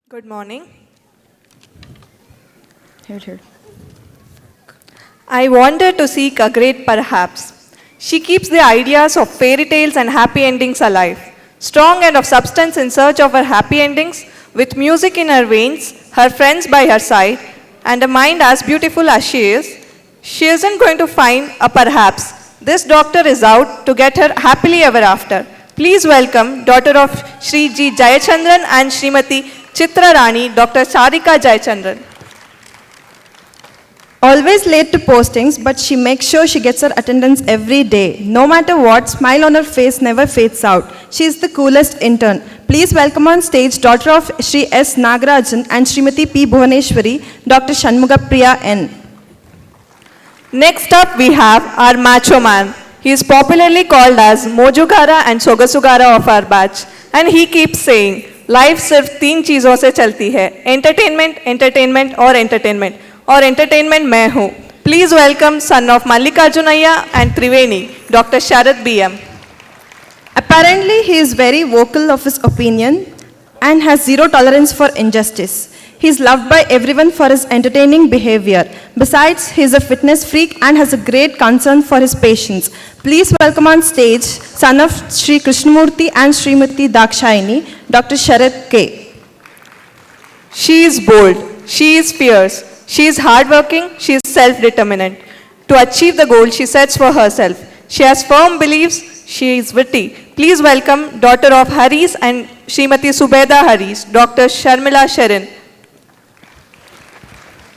Good morning. Here. I wanted to seek a great perhaps. She keeps the ideas of fairy tales and happy endings alive. Strong and of substance in search of her happy endings, with music in her veins, her friends by her side, and a mind as beautiful as she isn't going to find a perhaps. This doctor is out to get her happily ever after. Please welcome daughter of Shri G. Jayachandran and Srimati Chitra Rani, Dr. Sarika Jayachandran. Always late to postings, but she makes sure she gets her attendance every day. No matter what, smile on her face never fades out. She is the coolest intern. Please welcome on stage daughter of Shri S. Nagarajan and Srimati P. Bhuvaneshwari, Dr. Shanmugapriya N. Next up, we have our macho man. He is popularly called as Mojugara and Sogasugara of our batch. And he keeps saying, life सिर्फ तीन चीज़ों से चलती है, entertainment, entertainment और entertainment. और entertainment मैं हूँ. Please welcome son of Mallikarjunaya and Triveni, Dr. Sharad B.M. Apparently, he is very vocal of his opinion and has zero tolerance for injustice. He is loved by everyone for his entertaining behavior. Besides, he is a fitness freak and has a great concern for his patients. Please welcome on stage son of Sri Krishnamurti and Srimati Dakshayani, Dr. Sharad K. She is bold. She is fierce. She is hardworking. She is self-determinant. To achieve the goal she sets for herself. She has firm beliefs. She is witty. Please welcome daughter of Haris and Srimati Subeda Haris, Dr. Sharmila Sharin.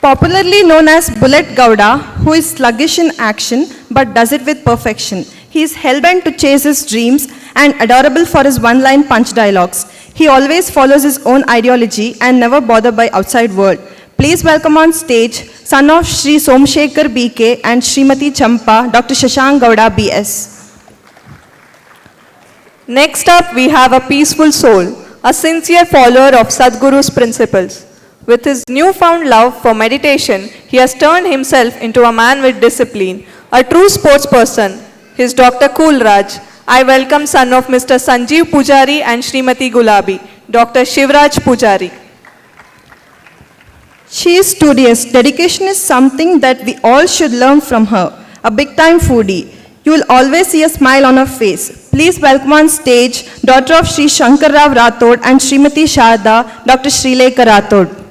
Popularly known as Bullet Gowda, who is sluggish in action but does it with perfection. He is hell-bent to chase his dreams and adorable for his one-line punch dialogues. He always follows his own ideology and never bothered by outside world. Please welcome on stage son of Sri Somshekar BK and Srimati Champa, Dr. Shashank Gowda BS. Next up, we have a peaceful soul, a sincere follower of Sadhguru's principles. With his newfound love for meditation, he has turned himself into a man with discipline, a true sports person. His Dr. Cool Raj. I welcome son of Mr. Sanjeev Pujari and Srimati Gulabi, Dr. Shivraj Pujari. She is studious. Dedication is something that we all should learn from her. A big-time foodie. You will always see a smile on her face. Please welcome on stage daughter of Sri Shankar Rao Rathod and Srimati Sharda, Dr. Srilekha Rathod.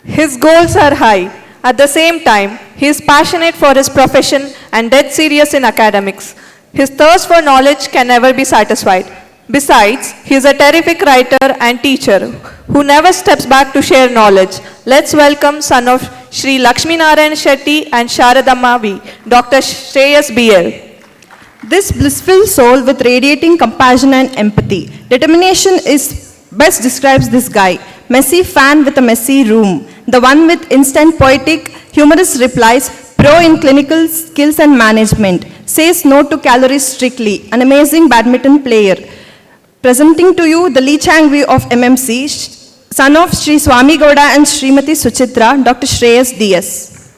His goals are high. At the same time, he is passionate for his profession and dead serious in academics. His thirst for knowledge can never be satisfied. Besides, he is a terrific writer and teacher who never steps back to share knowledge. Let's welcome son of Sri Lakshmi Narayan Shetty and Sharadamma V, Dr. Shreyas BL. This blissful soul with radiating compassion and empathy. Determination is best describes this guy. Messy fan with a messy room. The one with instant poetic, humorous replies, pro in clinical skills and management. Says no to calories strictly. An amazing badminton player. Presenting to you the Lee Changvi of MMC, son of Sri Swami Gowda and Srimati Suchitra, Dr. Shreyas DS.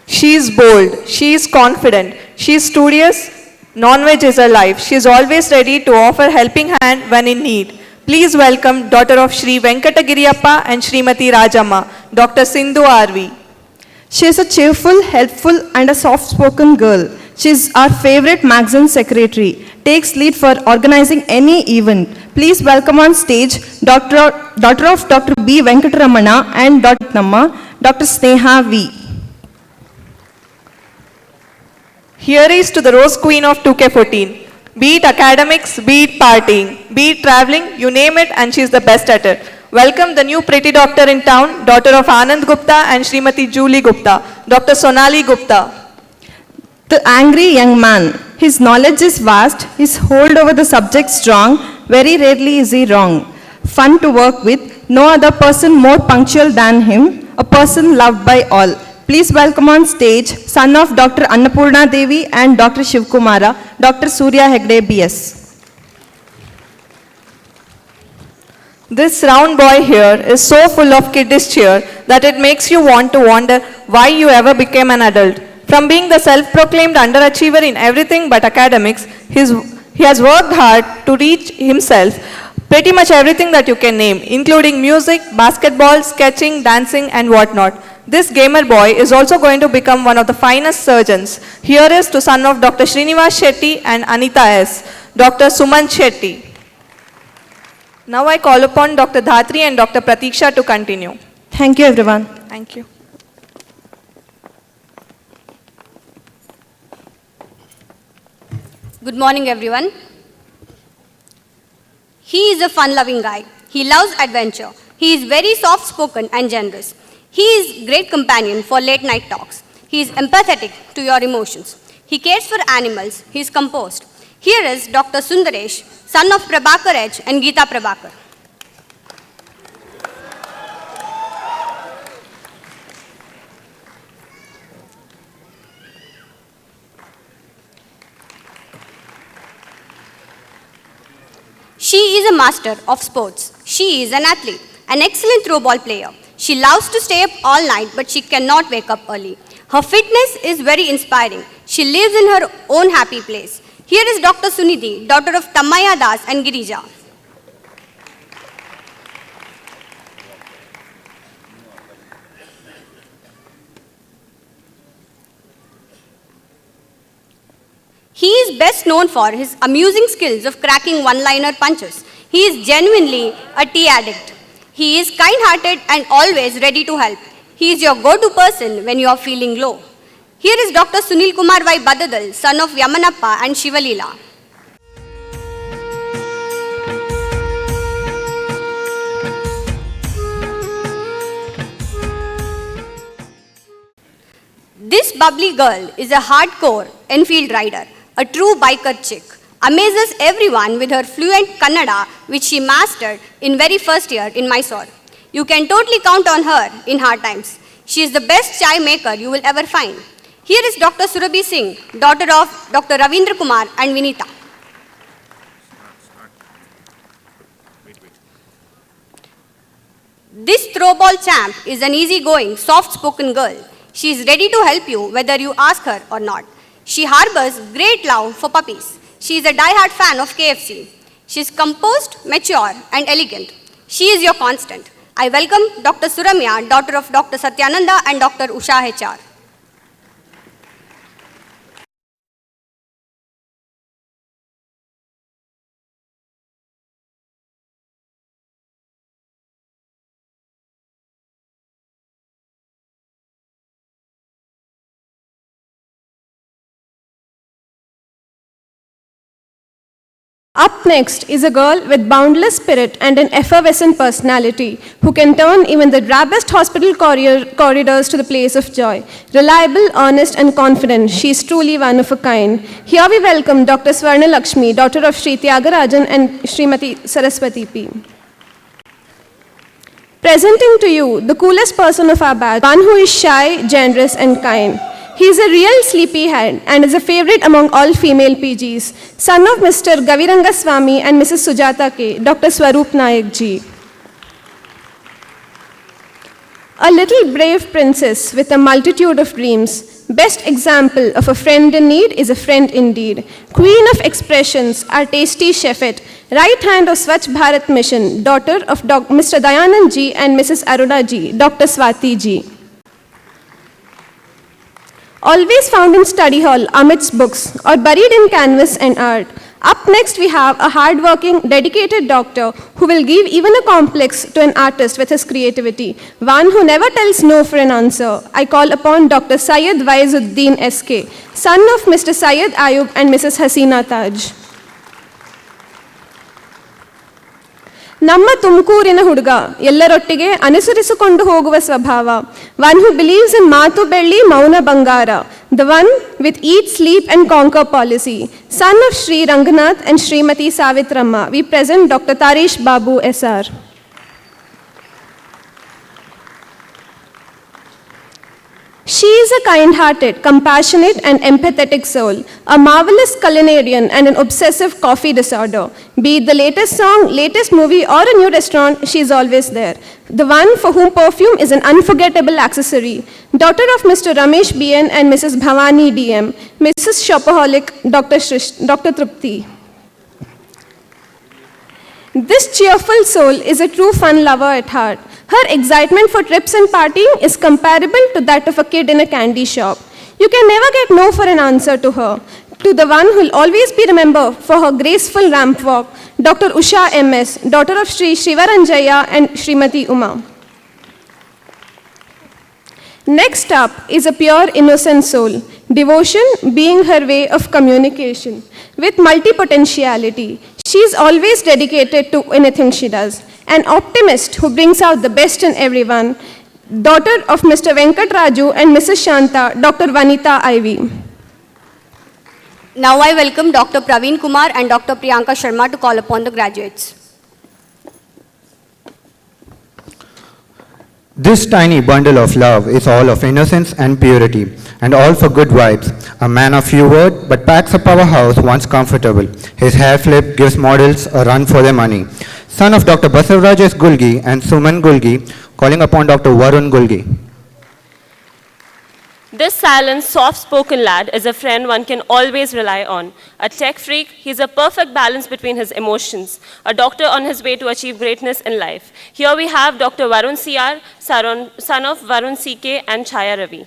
She is bold. She is confident. She is studious. Non-veg is her life. She is always ready to offer helping hand when in need. Please welcome daughter of Sri Venkatagiriyappa and Srimati Rajamma, Dr. Sindhu RV. She is a cheerful, helpful and a soft-spoken girl. She is our favorite magazine secretary. Takes lead for organizing any event. Please welcome on stage daughter of Dr. B. Venkataramana and Dr. Namma, Dr. Sneha V. Here is to the Rose Queen of 2K14. Be it academics, be it partying, be it traveling, you name it and she is the best at it. Welcome the new pretty doctor in town, daughter of Anand Gupta and Srimati Julie Gupta, Dr. Sonali Gupta. The angry young man. His knowledge is vast, his hold over the subject strong, very rarely is he wrong. Fun to work with, no other person more punctual than him, a person loved by all. Please welcome on stage son of Dr. Annapurna Devi and Dr. Shivkumara, Dr. Surya Hegde BS. This round boy here is so full of kiddish cheer that it makes you want to wonder why you ever became an adult. From being the self-proclaimed underachiever in everything but academics, his He has worked hard to reach himself pretty much everything that you can name, including music, basketball, sketching, dancing, and whatnot. This gamer boy is also going to become one of the finest surgeons. Here is to son of Dr. Srinivas Shetty and Anita S., Dr. Suman Shetty. Now I call upon Dr. Dhatri and Dr. Pratiksha to continue. Thank you, everyone. Thank you. Good morning, everyone. He is a fun-loving guy. He loves adventure. He is very soft-spoken and generous. He is a great companion for late-night talks. He is empathetic to your emotions. He cares for animals. He is composed. Here is Dr. Sundaresh, son of Prabhakar H. and Geeta Prabhakar. She is a master of sports. She is an athlete, an excellent throw ball player. She loves to stay up all night, but she cannot wake up early. Her fitness is very inspiring. She lives in her own happy place. Here is Dr. Sunidhi, daughter of Tamaya Das and Girija. He is best known for his amusing skills of cracking one-liner punches. He is genuinely a tea addict. He is kind-hearted and always ready to help. He is your go-to person when you are feeling low. Here is Dr. Sunil Kumar Y. Badadal, son of Yamanappa and Shivalila. This bubbly girl is a hardcore Enfield rider, a true biker chick. Amazes everyone with her fluent Kannada, which she mastered in very first year in Mysore. You can totally count on her in hard times. She is the best chai maker you will ever find. Here is Dr. Surabhi Singh, daughter of Dr. Ravindra Kumar and Vinita. This throwball champ is an easygoing, soft-spoken girl. She is ready to help you whether you ask her or not. She harbors great love for puppies. She is a die-hard fan of KFC. She is composed, mature, and elegant. She is your constant. I welcome Dr. Suramya, daughter of Dr. Satyananda and Dr. Usha HR. Up next is a girl with boundless spirit and an effervescent personality who can turn even the drabbest hospital corridors to the place of joy. Reliable, earnest, and confident, she is truly one of a kind. Here we welcome Dr. Swarna Lakshmi, daughter of Sri Tyagarajan and Srimati Saraswati P. Presenting to you the coolest person of our batch, one who is shy, generous, and kind. He is a real sleepyhead and is a favorite among all female PGs, son of Mr. Gaviranga Swami and Mrs. Sujata K, Dr. Swaroop Nayak ji. A little brave princess with a multitude of dreams. Best example of a friend in need is a friend indeed. Queen of expressions, our tasty chefette, right hand of Swachh Bharat Mission, daughter of Mr. Dayanand ji and Mrs. Aruna ji, Dr. Swati ji. Always found in study hall amidst books or buried in canvas and art. Up next we have a hard-working, dedicated doctor who will give even a complex to an artist with his creativity. One who never tells no for an answer. I call upon Dr. Syed Waizuddin SK, son of Mr. Syed Ayub and Mrs. Hasina Taj. ನಮ್ಮ ತುಮಕೂರಿನ ಹುಡುಗ ಎಲ್ಲರೊಟ್ಟಿಗೆ ಅನುಸರಿಸಿಕೊಂಡು ಹೋಗುವ ಸ್ವಭಾವ one who believes in ಮಾತು ಬೆಳ್ಳಿ ಮೌನ ಬಂಗಾರ the one with eat sleep and conquer policy son of Sri Ranganath and Srimati Savitramma we present Dr. Taresh Babu SR. She is a kind-hearted, compassionate and empathetic soul, a marvelous culinarian and an obsessive coffee disorder. Be it the latest song, latest movie or a new restaurant, she is always there. The one for whom perfume is an unforgettable accessory. Daughter of Mr. Ramesh BN and Mrs. Bhavani DM, Mrs. Shopaholic, Dr. Trupti. This cheerful soul is a true fun lover at heart. Her excitement for trips and partying is comparable to that of a kid in a candy shop. You can never get no for an answer to her. To the one who will always be remembered for her graceful ramp walk, Dr. Usha M.S., daughter of Sri Shivaranjaya and Srimati Uma. Next up is a pure innocent soul, devotion being her way of communication. With multipotentiality, she is always dedicated to anything she does. An optimist who brings out the best in everyone, daughter of Mr. Venkat Raju and Mrs. Shanta, Dr. Vanita Ivy. Now I welcome Dr. Praveen Kumar and Dr. Priyanka Sharma to call upon the graduates. This tiny bundle of love is all of innocence and purity, and all for good vibes. A man of few words, but packs a powerhouse once comfortable. His hair flip gives models a run for their money. Son of Dr. Basavaraj S. Gulgi and Suman Gulgi, calling upon Dr. Varun Gulgi. This silent, soft-spoken lad is a friend one can always rely on. A tech freak, he's a perfect balance between his emotions. A doctor on his way to achieve greatness in life. Here we have Dr. Varun C.R., son of Varun C.K. and Chaya Ravi.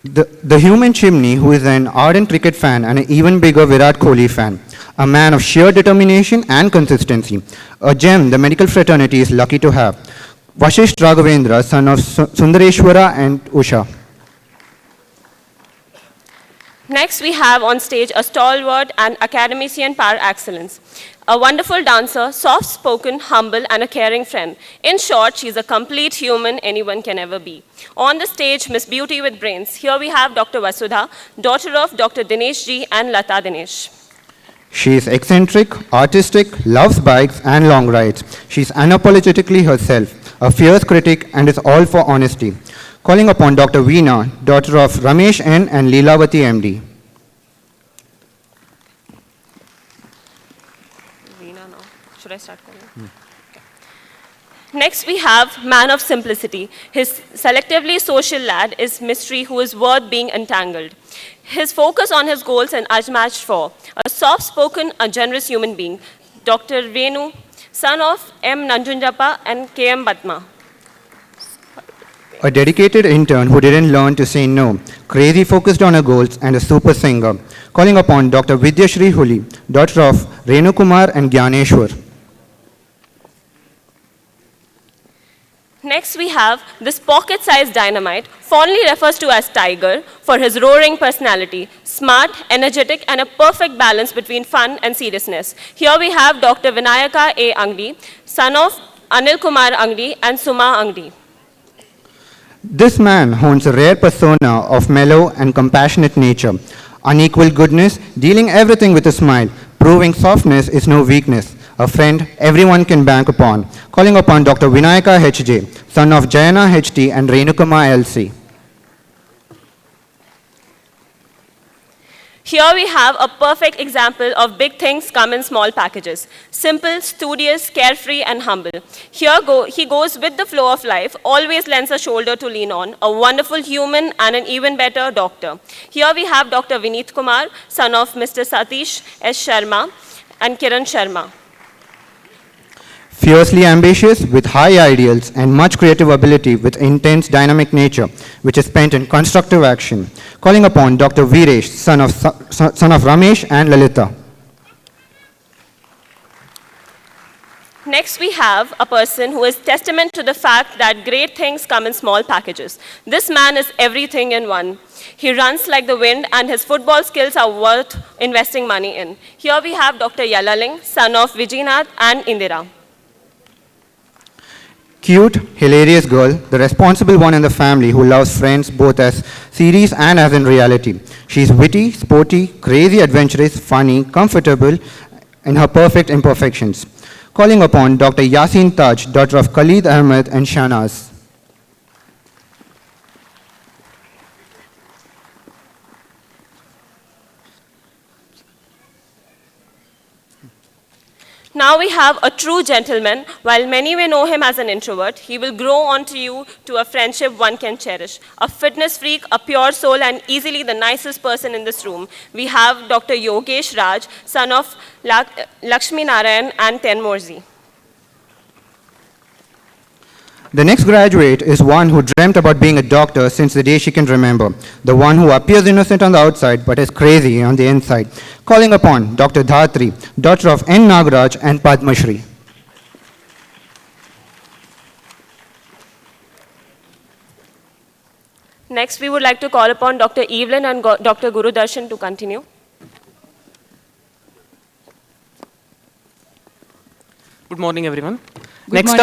The human chimney, who is an ardent cricket fan and an even bigger Virat Kohli fan. A man of sheer determination and consistency. A gem the medical fraternity is lucky to have. Vashisht Raghavendra, son of Sundareshwara and Usha. Next, we have on stage a stalwart and academician par excellence. A wonderful dancer, soft-spoken, humble, and a caring friend. In short, she's a complete human anyone can ever be. On the stage, Miss Beauty with Brains. Here we have Dr. Vasudha, daughter of Dr. Dinesh Ji and Lata Dinesh. She is eccentric, artistic, loves bikes and long rides. She is unapologetically herself, a fierce critic, and is all for honesty. Calling upon Dr. Veena, daughter of Ramesh N. and Leelavati MD. Veena now. Should I start calling? Next, we have man of simplicity. His selectively social lad is mystery who is worth being entangled. His focus on his goals and unmatched for. A soft-spoken, a generous human being. Dr. Venu, son of M. Nanjunjappa and K. M. Batma. A dedicated intern who didn't learn to say no, crazy focused on her goals, and a super singer. Calling upon Dr. Vidyashri Huli, daughter of Renu Kumar and Gyaneshwar. Next, we have this pocket-sized dynamite, fondly refers to as Tiger, for his roaring personality, smart, energetic, and a perfect balance between fun and seriousness. Here we have Dr. Vinayaka A. Angdi, son of Anil Kumar Angdi and Suma Angdi. This man owns a rare persona of mellow and compassionate nature, unequal goodness, dealing everything with a smile, proving softness is no weakness, a friend everyone can bank upon. Calling upon Dr. Vinayaka H.J., son of Jayana H.T. and Renukama L.C. Here we have a perfect example of big things come in small packages. Simple, studious, carefree, and humble. He goes with the flow of life, always lends a shoulder to lean on, a wonderful human and an even better doctor. Here we have Dr. Vineet Kumar, son of Mr. Satish S. Sharma and Kiran Sharma. Fiercely ambitious, with high ideals and much creative ability with intense dynamic nature, which is spent in constructive action. Calling upon Dr. Viresh, son of Ramesh and Lalita. Next, we have a person who is testament to the fact that great things come in small packages. This man is everything in one. He runs like the wind, and his football skills are worth investing money in. Here we have Dr. Yalaling, son of Vijaynath and Indira. Cute, hilarious girl, the responsible one in the family who loves friends both as series and as in reality. She's witty, sporty, crazy, adventurous, funny, comfortable in her perfect imperfections. Calling upon Dr. Yasin Taj, daughter of Khalid Ahmed and Shanaz. Now we have a true gentleman. While many may know him as an introvert, he will grow onto you to a friendship one can cherish. A fitness freak, a pure soul, and easily the nicest person in this room. We have Dr. Yogesh Raj, son of Lakshmi Narayan and Tenmorzi. The next graduate is one who dreamt about being a doctor since the day she can remember. The one who appears innocent on the outside but is crazy on the inside. Calling upon Dr. Dhatri, daughter of N. Nagaraj and Padma Shri. Next, we would like to call upon Dr. Evelyn and Dr. Guru Darshan to continue. Good morning, everyone. Next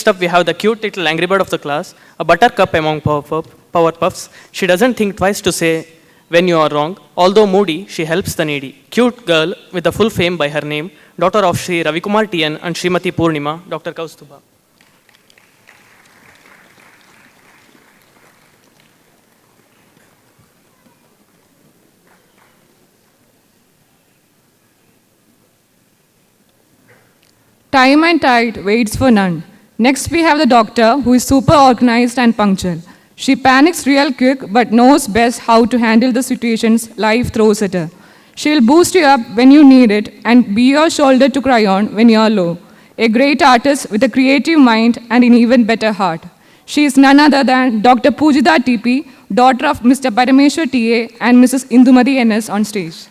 up, we have the cute little angry bird of the class, a buttercup among Powerpuffs. She doesn't think twice to say when you are wrong. Although moody, she helps the needy. Cute girl with a full fame by her name, daughter of Sri Ravikumar TN and Srimati Purnima, Dr. Kaustuba. Time and tide waits for none. Next, we have the doctor who is super organized and punctual. She panics real quick but knows best how to handle the situations life throws at her. She'll boost you up when you need it and be your shoulder to cry on when you're low. A great artist with a creative mind and an even better heart. She is none other than Dr. Pujita TP, daughter of Mr. Parameshwar TA and Mrs. Indumati NS on stage.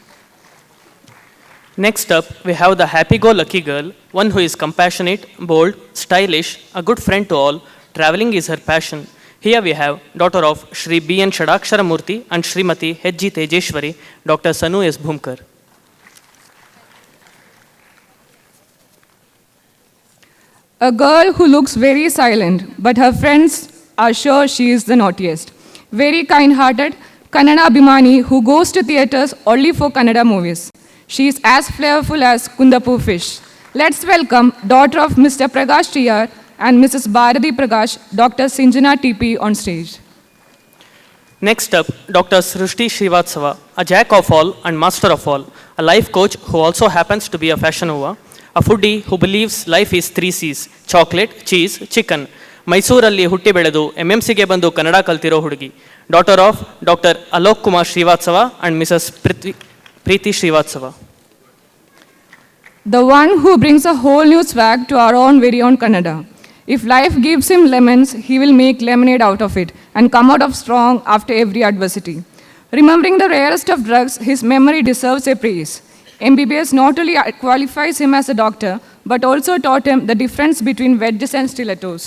Next up, we have the happy-go-lucky girl, one who is compassionate, bold, stylish, a good friend to all. Traveling is her passion. Here we have daughter of Shri B.N. Shadakshara Murthy and Srimati H.G. Tejeshwari, Dr. Sanu S. Bhumkar. A girl who looks very silent, but her friends are sure she is the naughtiest. Very kind-hearted, Kannada Abhimani who goes to theatres only for Kannada movies. She is as flavorful as Kundapu fish. Let's welcome daughter of Mr. Prakash TR and Mrs. Bharati Prakash, Dr. Sinjana TP on stage. Next up, Dr. Srushti Srivatsava, a jack of all and master of all, a life coach who also happens to be a fashion nova, a foodie who believes life is 3 C's, chocolate, cheese, chicken. ಮೈಸೂರಲ್ಲಿ ಹುಟ್ಟಿ ಬೆಳೆದು MMCಗೆ ಬಂದು ಕನ್ನಡ ಕಲ್ತಿರೋ ಹುಡುಗಿ. Daughter of Dr. Alok Kumar Srivatsava and Mrs. Preeti Srivatsava. The one who brings a whole new swag to our own very own Kannada. If life gives him lemons, he will make lemonade out of it and come out of strong after every adversity. Remembering the rarest of drugs, his memory deserves a praise. MBBS not only qualifies him as a doctor, but also taught him the difference between wedges and stilettos.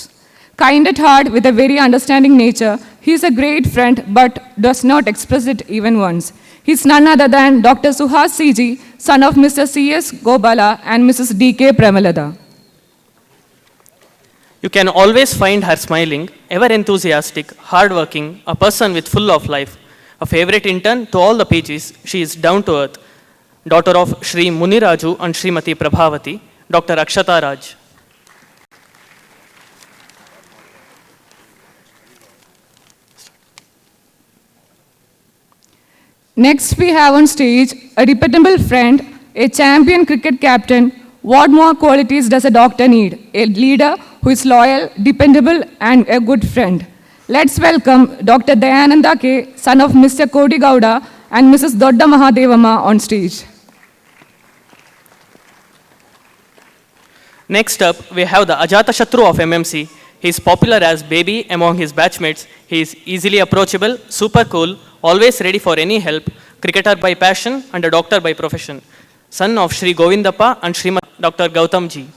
Kind at heart with a very understanding nature, he is a great friend but does not express it even once. He is none other than Dr. Suhas CG, son of Mr. C.S. Gobala and Mrs. D.K. Premalada. You can always find her smiling, ever enthusiastic, hardworking, a person with full of life. A favorite intern to all the PGs, she is down to earth. Daughter of Shri Muniraju and Srimati Prabhavati, Dr. Akshata Raj. Next, we have on stage a dependable friend, a champion cricket captain. What more qualities does a doctor need? A leader who is loyal, dependable, and a good friend. Let's welcome Dr. Dayananda K., son of Mr. Kodi Gowda and Mrs. Dodda Mahadevama on stage. Next up, we have the Ajatashatru of MMC. He is popular as baby among his batchmates. He is easily approachable, super cool, always ready for any help, cricketer by passion and a doctor by profession. Son of Shri Govindappa and Srimati Dr. Gautam Ji.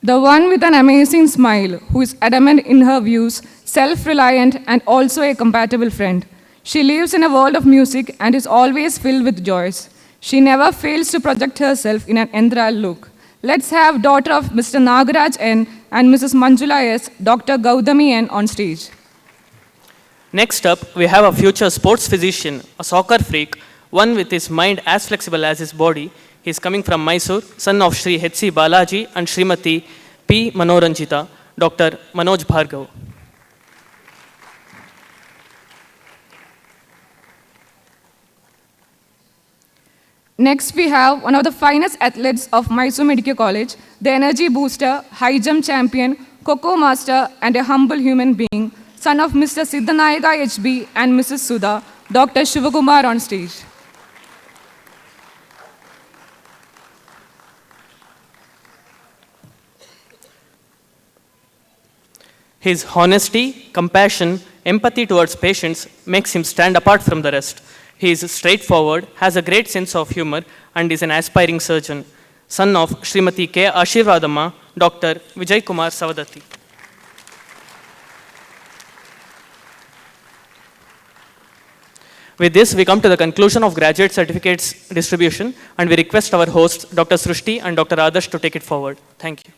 The one with an amazing smile, who is adamant in her views, self-reliant and also a compatible friend. She lives in a world of music and is always filled with joys. She never fails to project herself in an enthralled look. Let's have daughter of Mr. Nagaraj N. and Mrs. Manjula S., Dr. Gaudami N. on stage. Next up, we have a future sports physician, a soccer freak, one with his mind as flexible as his body. He is coming from Mysore, son of Shri H.C. Balaji and Srimati P. Manoranjita, Dr. Manoj Bhargav. Next, we have one of the finest athletes of Mysore Medical College, the energy booster, high jump champion, Coco master, and a humble human being, son of Mr. Siddhanayaka HB and Mrs. Sudha, Dr. Shivakumar on stage. His honesty, compassion, empathy towards patients makes him stand apart from the rest. He is straightforward, has a great sense of humor, and is an aspiring surgeon. Son of Srimati K. Ashirvadamma, Dr. Vijay Kumar Savadatti. With this, we come to the conclusion of graduate certificates distribution, and we request our hosts, Dr. Srushti and Dr. Adarsh, to take it forward. Thank you.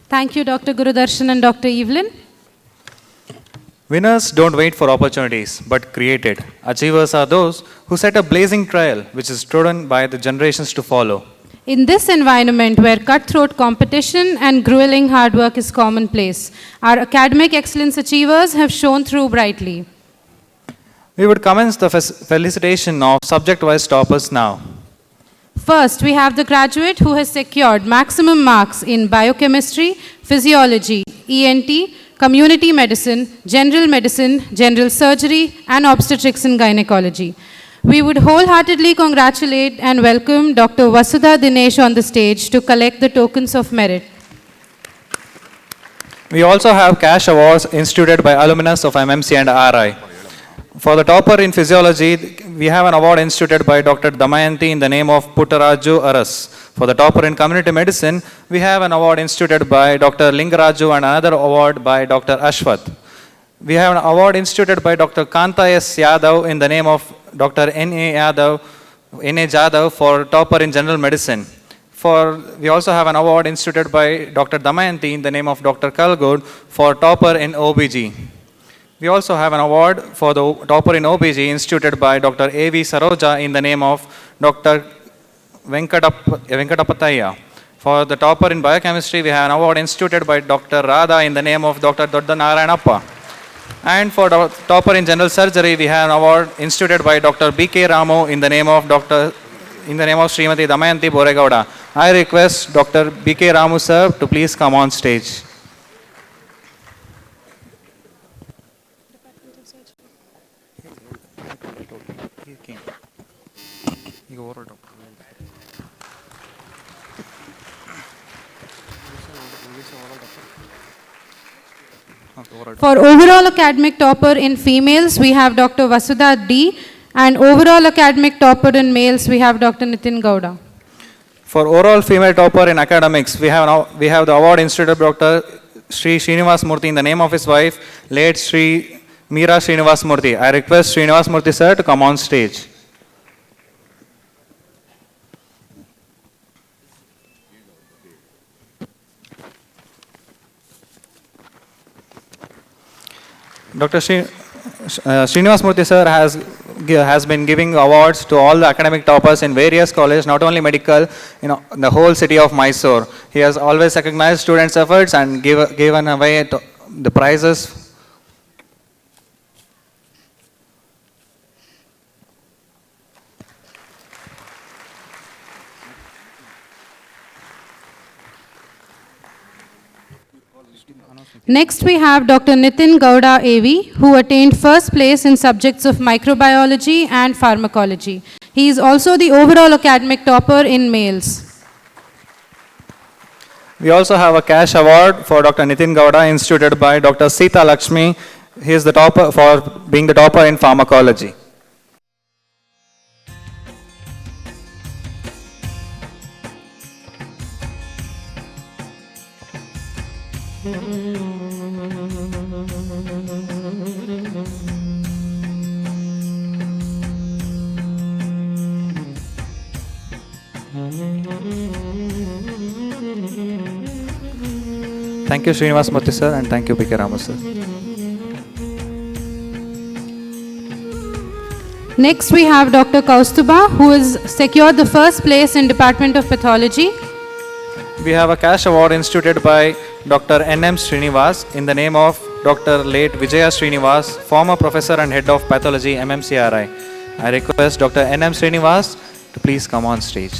Thank you, Dr. Gurudarshan and Dr. Evelyn. Winners don't wait for opportunities, but create it. Achievers are those who set a blazing trail which is trodden by the generations to follow. In this environment where cutthroat competition and grueling hard work is commonplace, our academic excellence achievers have shone through brightly. We would commence the felicitation of subject-wise toppers now. First, we have the graduate who has secured maximum marks in biochemistry, physiology, ENT, community medicine, general surgery, and obstetrics and gynecology. We would wholeheartedly congratulate and welcome Dr. Vasudha Dinesh on the stage to collect the tokens of merit. We also have cash awards instituted by alumnus of MMC and RI. For the topper in physiology, we have an award instituted by Dr. Damayanti in the name of Puttaraju Aras. For the topper in community medicine, we have an award instituted by Dr. Lingaraju and another award by Dr. Ashwath. We have an award instituted by Dr. Kanta S. Yadav in the name of Dr. N.A. Jadav for topper in general medicine. We also have an award instituted by Dr. Damayanti in the name of Dr. Kalgod for topper in OBG. We also have an award for the topper in OBG instituted by Dr. A.V. Saroja in the name of Dr. Venkatapataya. For the topper in biochemistry, we have an award instituted by Dr. Radha in the name of Dr. Dodda Narayanappa. And for the topper in general surgery, we have an award instituted by Dr. B.K. Ramu in the name of Srimati Damayanti Boregowda. I request Dr. B.K. Ramu sir to please come on stage. For overall academic topper in females, we have Dr. Vasudha D. And overall academic topper in males, we have Dr. Nitin Gowda. For overall female topper in academics, we have the award instituted by Dr. Sri Srinivas Murthy in the name of his wife, late Sri Meera Srinivas Murthy. I request Srinivas Murthy sir to come on stage. Dr. Srinivas Murthy sir has been giving awards to all the academic toppers in various colleges, not only medical, in the whole city of Mysore. He has always recognized students' efforts and given away the prizes. Next, we have Dr. Nitin Gowda AV, who attained first place in subjects of microbiology and pharmacology. He is also the overall academic topper in males. We also have a cash award for Dr. Nitin Gowda instituted by Dr. Sita Lakshmi. He is the topper for being the topper in pharmacology. Thank you, Srinivas Murthy sir, and thank you, B.K. Ramu sir. Next, we have Dr. Kaustuba, who has secured the first place in Department of Pathology. We have a cash award instituted by Dr. N.M. Srinivas in the name of Dr. late Vijaya Srinivas, former professor and head of pathology, MMCRI. I request Dr. N.M. Srinivas to please come on stage.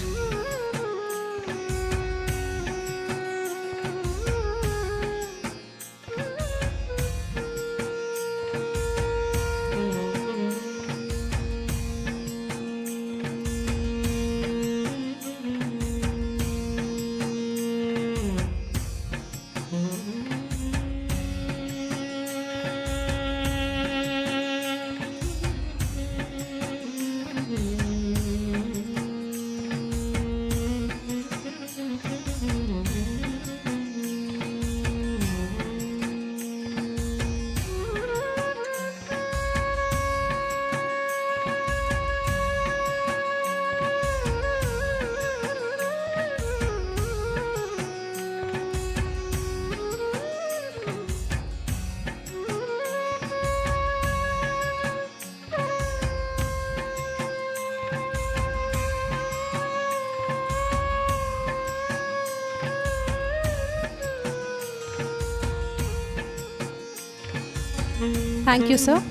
Thank you, sir.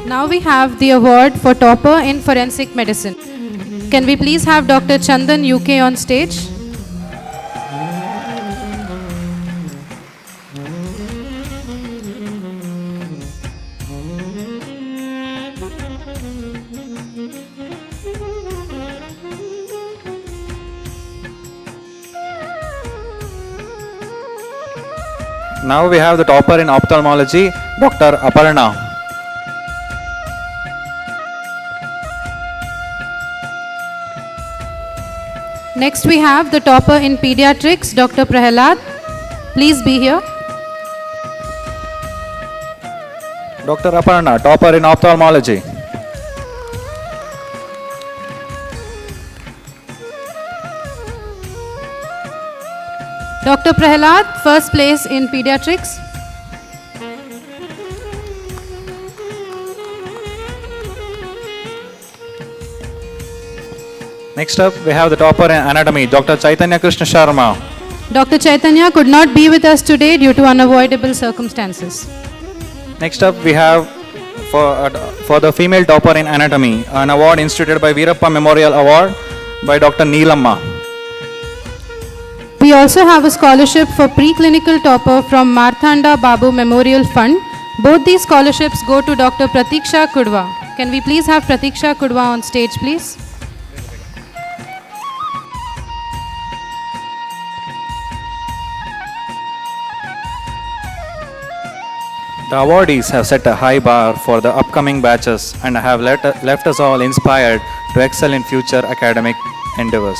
Now we have the award for topper in forensic medicine. Can we please have Dr. Chandan UK on stage? Now we have the topper in ophthalmology, Dr. Aparna. Next we have the topper in pediatrics, Dr. Prahalad. Please be here. Dr. Aparna, topper in ophthalmology. Dr. Prahalad, first place in pediatrics. Next up, we have the topper in anatomy, Dr. Chaitanya Krishna Sharma. Dr. Chaitanya could not be with us today due to unavoidable circumstances. Next up, we have for the female topper in anatomy, an award instituted by Veerappa Memorial Award by Dr. Neelamma. We also have a scholarship for preclinical topper from Marthanda Babu Memorial Fund. Both these scholarships go to Dr. Pratiksha Kudwa. Can we please have Pratiksha Kudwa on stage, please? The awardees have set a high bar for the upcoming batches and have left us all inspired to excel in future academic endeavors.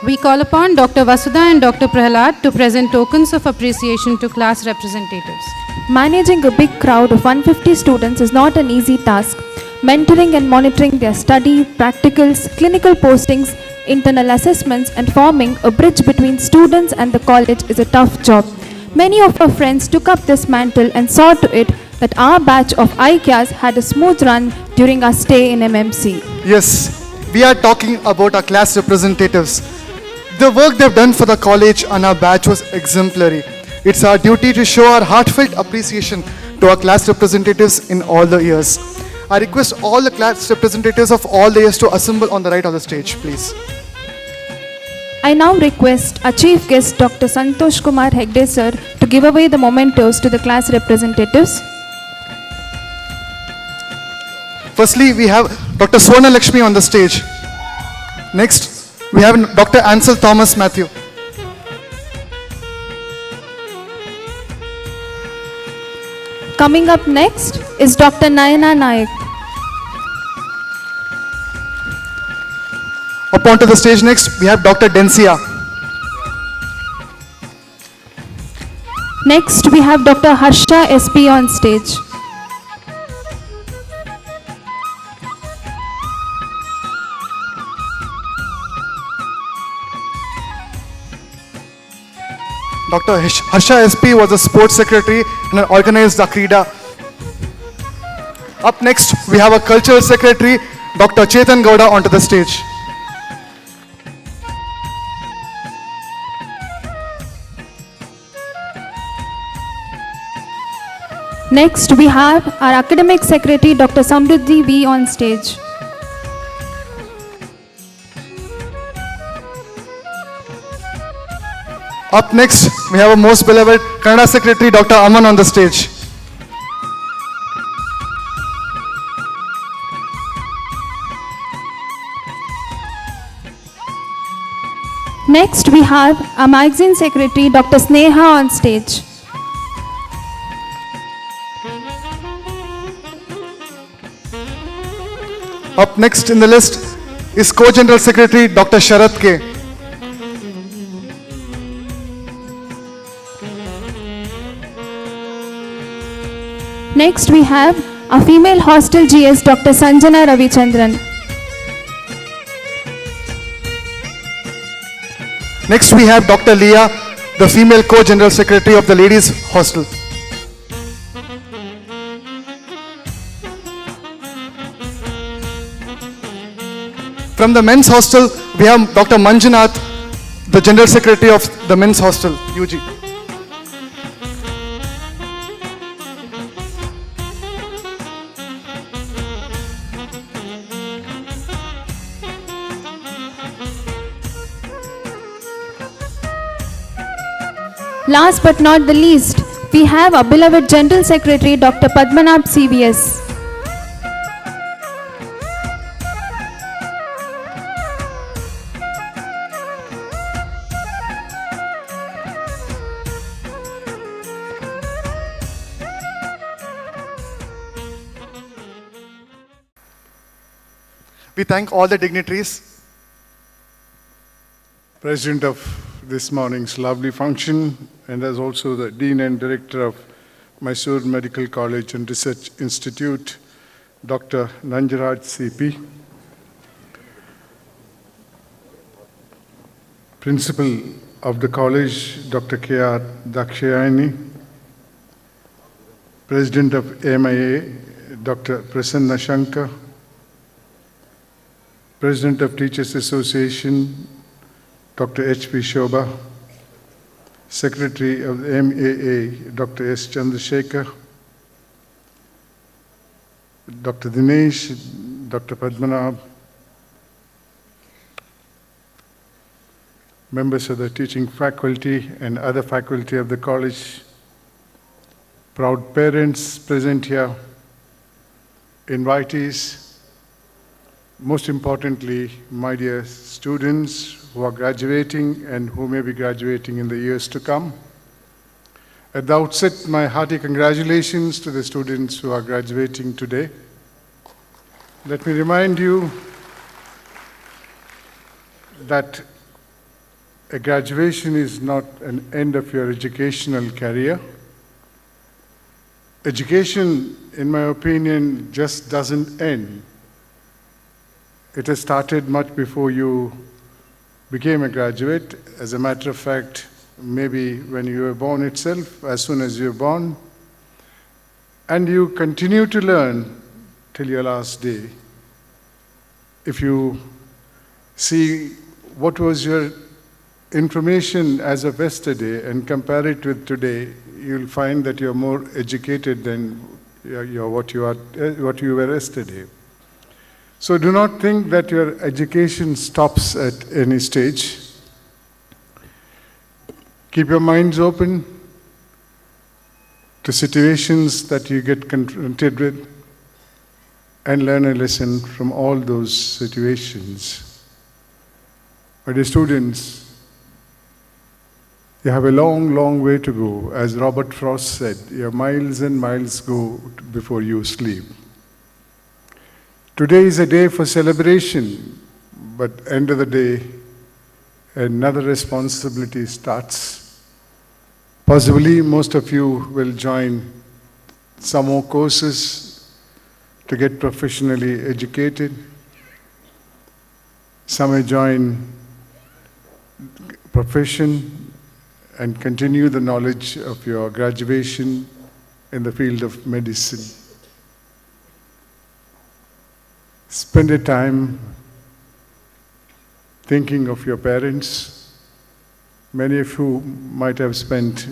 We call upon Dr. Vasudha and Dr. Prahalad to present tokens of appreciation to class representatives. Managing a big crowd of 150 students is not an easy task. Mentoring and monitoring their study, practicals, clinical postings, internal assessments, and forming a bridge between students and the college is a tough job. Many of our friends took up this mantle and saw to it that our batch of ICAS had a smooth run during our stay in MMC. Yes, we are talking about our class representatives. The work they've done for the college and our batch was exemplary. It's our duty to show our heartfelt appreciation to our class representatives in all the years. I request all the class representatives of all the years to assemble on the right of the stage, please. I now request our chief guest Dr. Santosh Kumar Hegde sir to give away the mementos to the class representatives. Firstly, we have Dr. Swarna Lakshmi on the stage. Next, we have Dr. Ansel Thomas Matthew. Coming up next is Dr. Nayana Nayak. Up onto the stage next, we have Dr. Densia. Next, we have Dr. Harsha SP on stage. Dr. Harsha SP was a sports secretary and organized the Krida. Up next, we have a cultural secretary, Dr. Chetan Gowda, onto the stage. Next, we have our Academic Secretary, Dr. Samruddhi V. on stage. Up next, we have our most beloved Kannada Secretary, Dr. Aman on the stage. Next, we have our Magazine Secretary, Dr. Sneha on stage. Up next in the list is Co-General Secretary, Dr. Sharath K. Next, we have our female hostel GS, Dr. Sanjana Ravichandran. Next, we have Dr. Leah, the female Co-General Secretary of the Ladies Hostel. From the Men's Hostel, we have Dr. Manjunath, the General Secretary of the Men's Hostel, UG. Last but not the least, we have our beloved General Secretary, Dr. Padmanabh CVS. We thank all the dignitaries. President of this morning's lovely function, and as also the Dean and Director of Mysore Medical College and Research Institute, Dr. Nanjaraj CP, Principal of the college, Dr. K.R. Dakshayani, President of MIA, Dr. Prasanna Shankar, President of Teachers Association, Dr. H.P. Shobha, Secretary of the MAA, Dr. S. Chandrasekhar, Dr. Dinesh, Dr. Padmanabh, members of the teaching faculty and other faculty of the college, proud parents present here, invitees, most importantly, my dear students who are graduating and who may be graduating in the years to come. At the outset, my hearty congratulations to the students who are graduating today. Let me remind you that a graduation is not an end of your educational career. Education, in my opinion, just doesn't end. It has started much before you became a graduate. As a matter of fact, maybe when you were born itself, as soon as you were born, and you continue to learn till your last day. If you see what was your information as of yesterday and compare it with today, you'll find that you're more educated than what you were yesterday. So do not think that your education stops at any stage. Keep your minds open to situations that you get confronted with and learn a lesson from all those situations. My dear students, you have a long, long way to go. As Robert Frost said, your miles and miles go before you sleep. Today is a day for celebration, but end of the day, another responsibility starts. Possibly most of you will join some more courses to get professionally educated. Some may join profession and continue the knowledge of your graduation in the field of medicine. Spend a time thinking of your parents. Many of you might have spent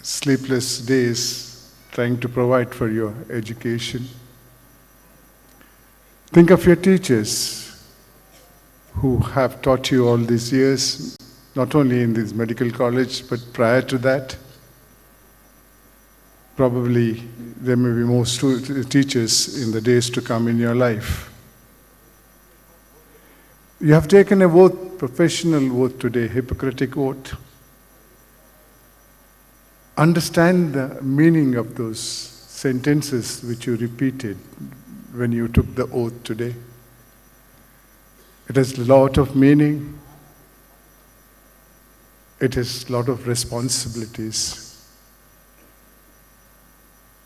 sleepless days trying to provide for your education. Think of your teachers who have taught you all these years, not only in this medical college, but prior to that. Probably there may be more teachers in the days to come in your life. You have taken a oath, professional oath today, Hippocratic oath. Understand the meaning of those sentences which you repeated when you took the oath today. It has a lot of meaning. It has a lot of responsibilities.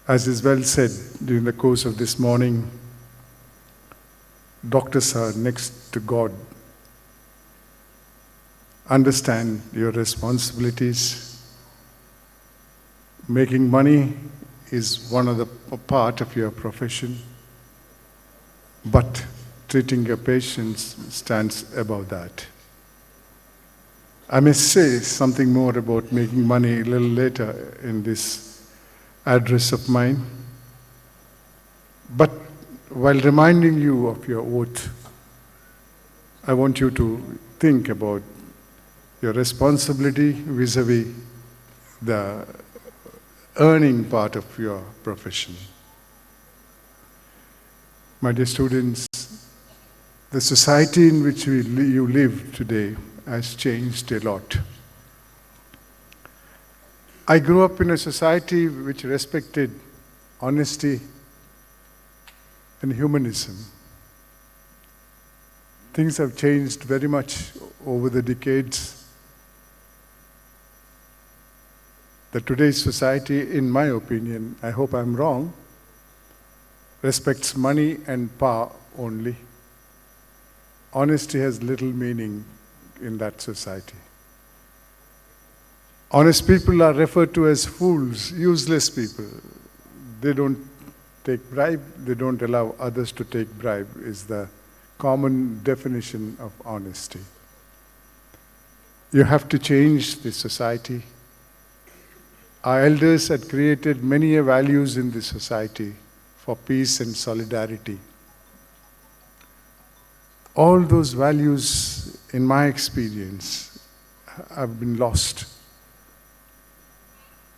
As is well said during the course of this morning, doctors are next to God. Understand your responsibilities. Making money is one of the part of your profession, but treating your patients stands above that. I may say something more about making money a little later in this address of mine, but while reminding you of your oath, I want you to think about your responsibility vis-a-vis the earning part of your profession. My dear students, the society in which you live today has changed a lot. I grew up in a society which respected honesty and humanism. Things have changed very much over the decades. That today's society, in my opinion, I hope I'm wrong, respects money and power only. Honesty has little meaning in that society. Honest people are referred to as fools, useless people. They don't take bribe, they don't allow others to take bribe, is the common definition of honesty. You have to change this society. Our elders had created many values in this society for peace and solidarity. All those values, in my experience, have been lost.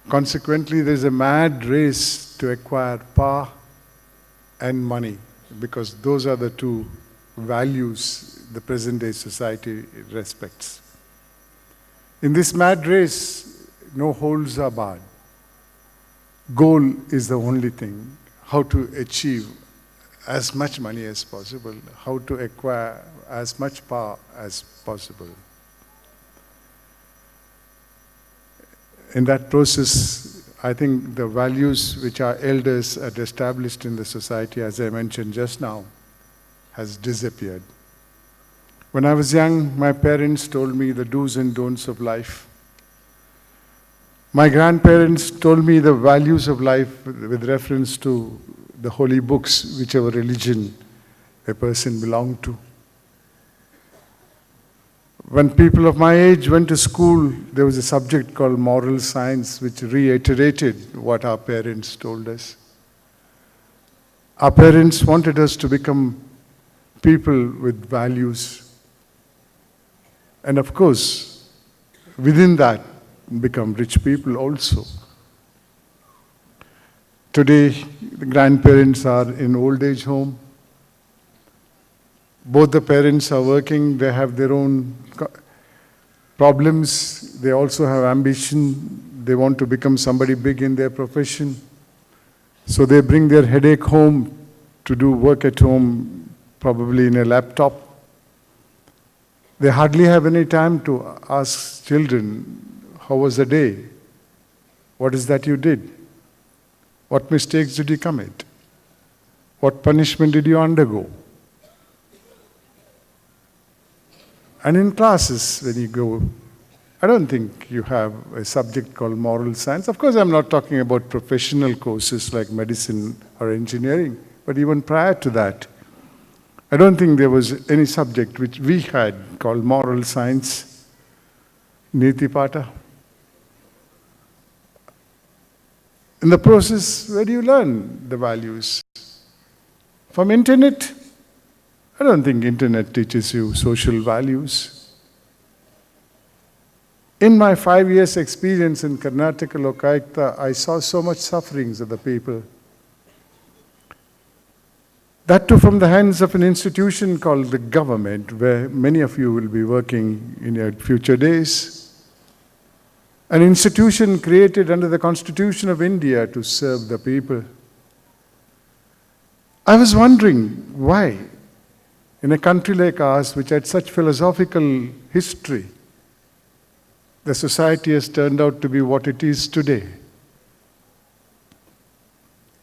Consequently, there's a mad race to acquire power and money, because those are the two values the present-day society respects. In this mad race, no holds are barred. Goal is the only thing, how to achieve as much money as possible, how to acquire as much power as possible. In that process, I think the values which our elders had established in the society, as I mentioned just now, has disappeared. When I was young, my parents told me the do's and don'ts of life. My grandparents told me the values of life with reference to the holy books, whichever religion a person belonged to. When people of my age went to school, there was a subject called moral science, which reiterated what our parents told us. Our parents wanted us to become people with values. And of course, within that, become rich people also. Today, the grandparents are in old age home. Both the parents are working, they have their own problems, they also have ambition, they want to become somebody big in their profession. So they bring their headache home to do work at home, probably in a laptop. They hardly have any time to ask children, how was the day? What is that you did? What mistakes did you commit? What punishment did you undergo? And in classes, when you go, I don't think you have a subject called moral science. Of course, I'm not talking about professional courses like medicine or engineering, but even prior to that, I don't think there was any subject which we had called moral science, Niti Pata. In the process, where do you learn the values? From internet? I don't think internet teaches you social values. In my 5 years experience in Karnataka Lokayukta, I saw so much sufferings of the people. That too from the hands of an institution called the government, where many of you will be working in your future days. An institution created under the Constitution of India to serve the people. I was wondering why, in a country like ours, which had such philosophical history, the society has turned out to be what it is today.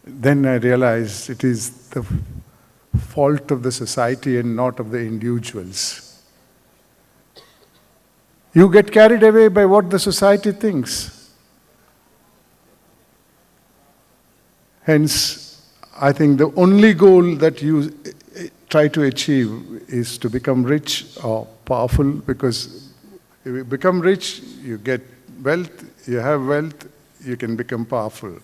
Then I realized it is the fault of the society and not of the individuals. You get carried away by what the society thinks. Hence, I think the only goal that you try to achieve is to become rich or powerful, because if you become rich, you get wealth, you have wealth, you can become powerful.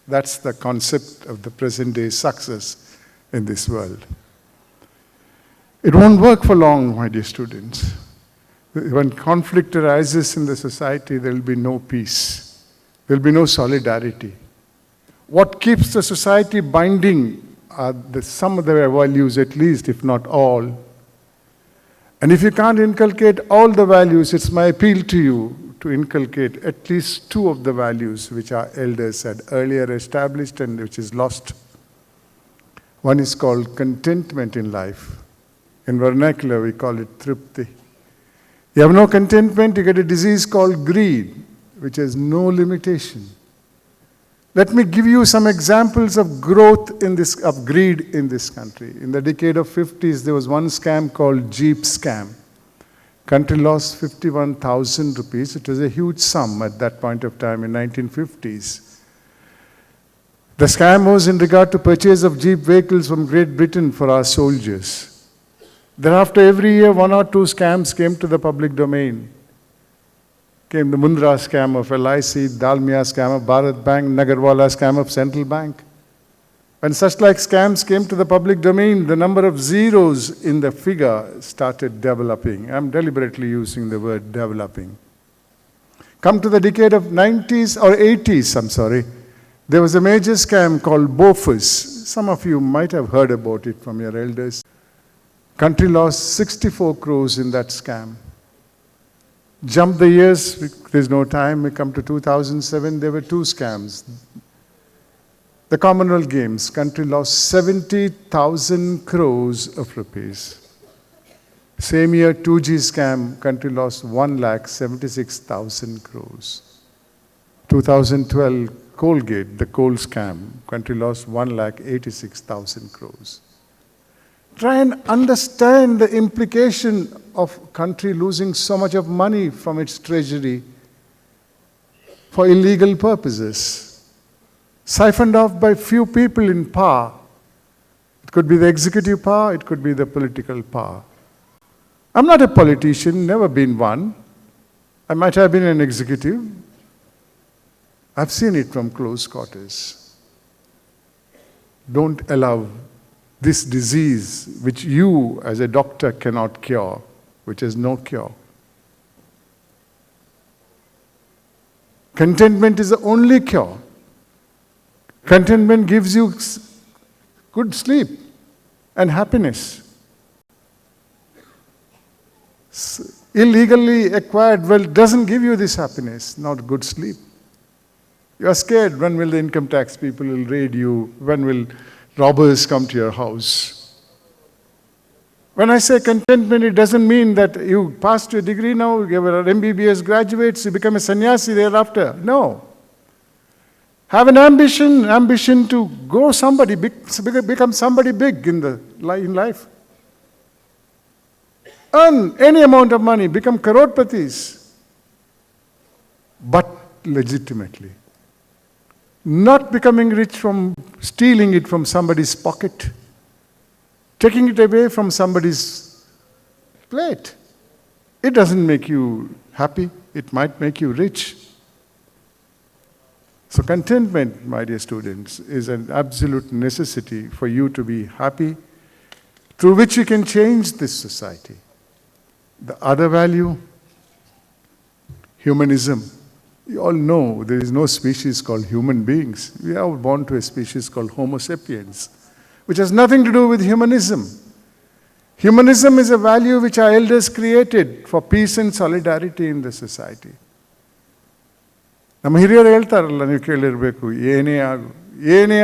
That's the concept of the present day success in this world. It won't work for long, my dear students. When conflict arises in the society, there will be no peace. There will be no solidarity. What keeps the society binding are some of their values, at least, if not all. And if you can't inculcate all the values, it's my appeal to you to inculcate at least 2 of the values which our elders had earlier established and which is lost. One is called contentment in life. In vernacular, we call it tripti. You have no contentment, you get a disease called greed, which has no limitation. Let me give you some examples of of greed in this country. In the decade of 50s, there was one scam called Jeep scam. Country lost 51,000 rupees. It was a huge sum at that point of time in 1950s. The scam was in regard to purchase of Jeep vehicles from Great Britain for our soldiers. Thereafter, every year, 1 or 2 scams came to the public domain. Came the Mundra scam of LIC, Dalmia scam of Bharat Bank, Nagarwala scam of Central Bank. When such like scams came to the public domain, the number of zeros in the figure started developing. I'm deliberately using the word developing. Come to the decade of 90s or 80s, there was a major scam called Bofus. Some of you might have heard about it from your elders. Country lost 64 crores in that scam. Jump the years, there's no time, we come to 2007, there were 2 scams. The Commonwealth Games, country lost 70,000 crores of rupees. Same year, 2G scam, country lost 1,76,000 crores. 2012, Colgate, the coal scam, country lost 1,86,000 crores. Try and understand the implication of country losing so much of money from its treasury for illegal purposes, siphoned off by few people in power. It could be the executive power, it could be the political power. I'm not a politician, never been one. I might have been an executive. I've seen it from close quarters. Don't allow this disease, which you as a doctor cannot cure, which has no cure. Contentment is the only cure. Contentment gives you good sleep and happiness. Illegally acquired wealth doesn't give you this happiness, not good sleep. You are scared, when will the income tax people will raid you, when will robbers come to your house. When I say contentment, it doesn't mean that you passed your degree now, you were an MBBS graduates, you become a sannyasi thereafter. No. Have an ambition to grow somebody, become somebody big in life. Earn any amount of money, become crorepati's, but legitimately. Not becoming rich from stealing it from somebody's pocket, taking it away from somebody's plate. It doesn't make you happy, it might make you rich. So contentment, my dear students, is an absolute necessity for you to be happy, through which you can change this society. The other value, humanism. You all know there is no species called human beings. We are born to a species called Homo sapiens, which has nothing to do with humanism. Humanism is a value which our elders created for peace and solidarity in the society. ನಮ್ಮ ಹಿರಿಯರು ಹೇಳ್ತಾರಲ್ಲ, ನೀವು ಕೇಳಿರಬೇಕು, ಏನೇ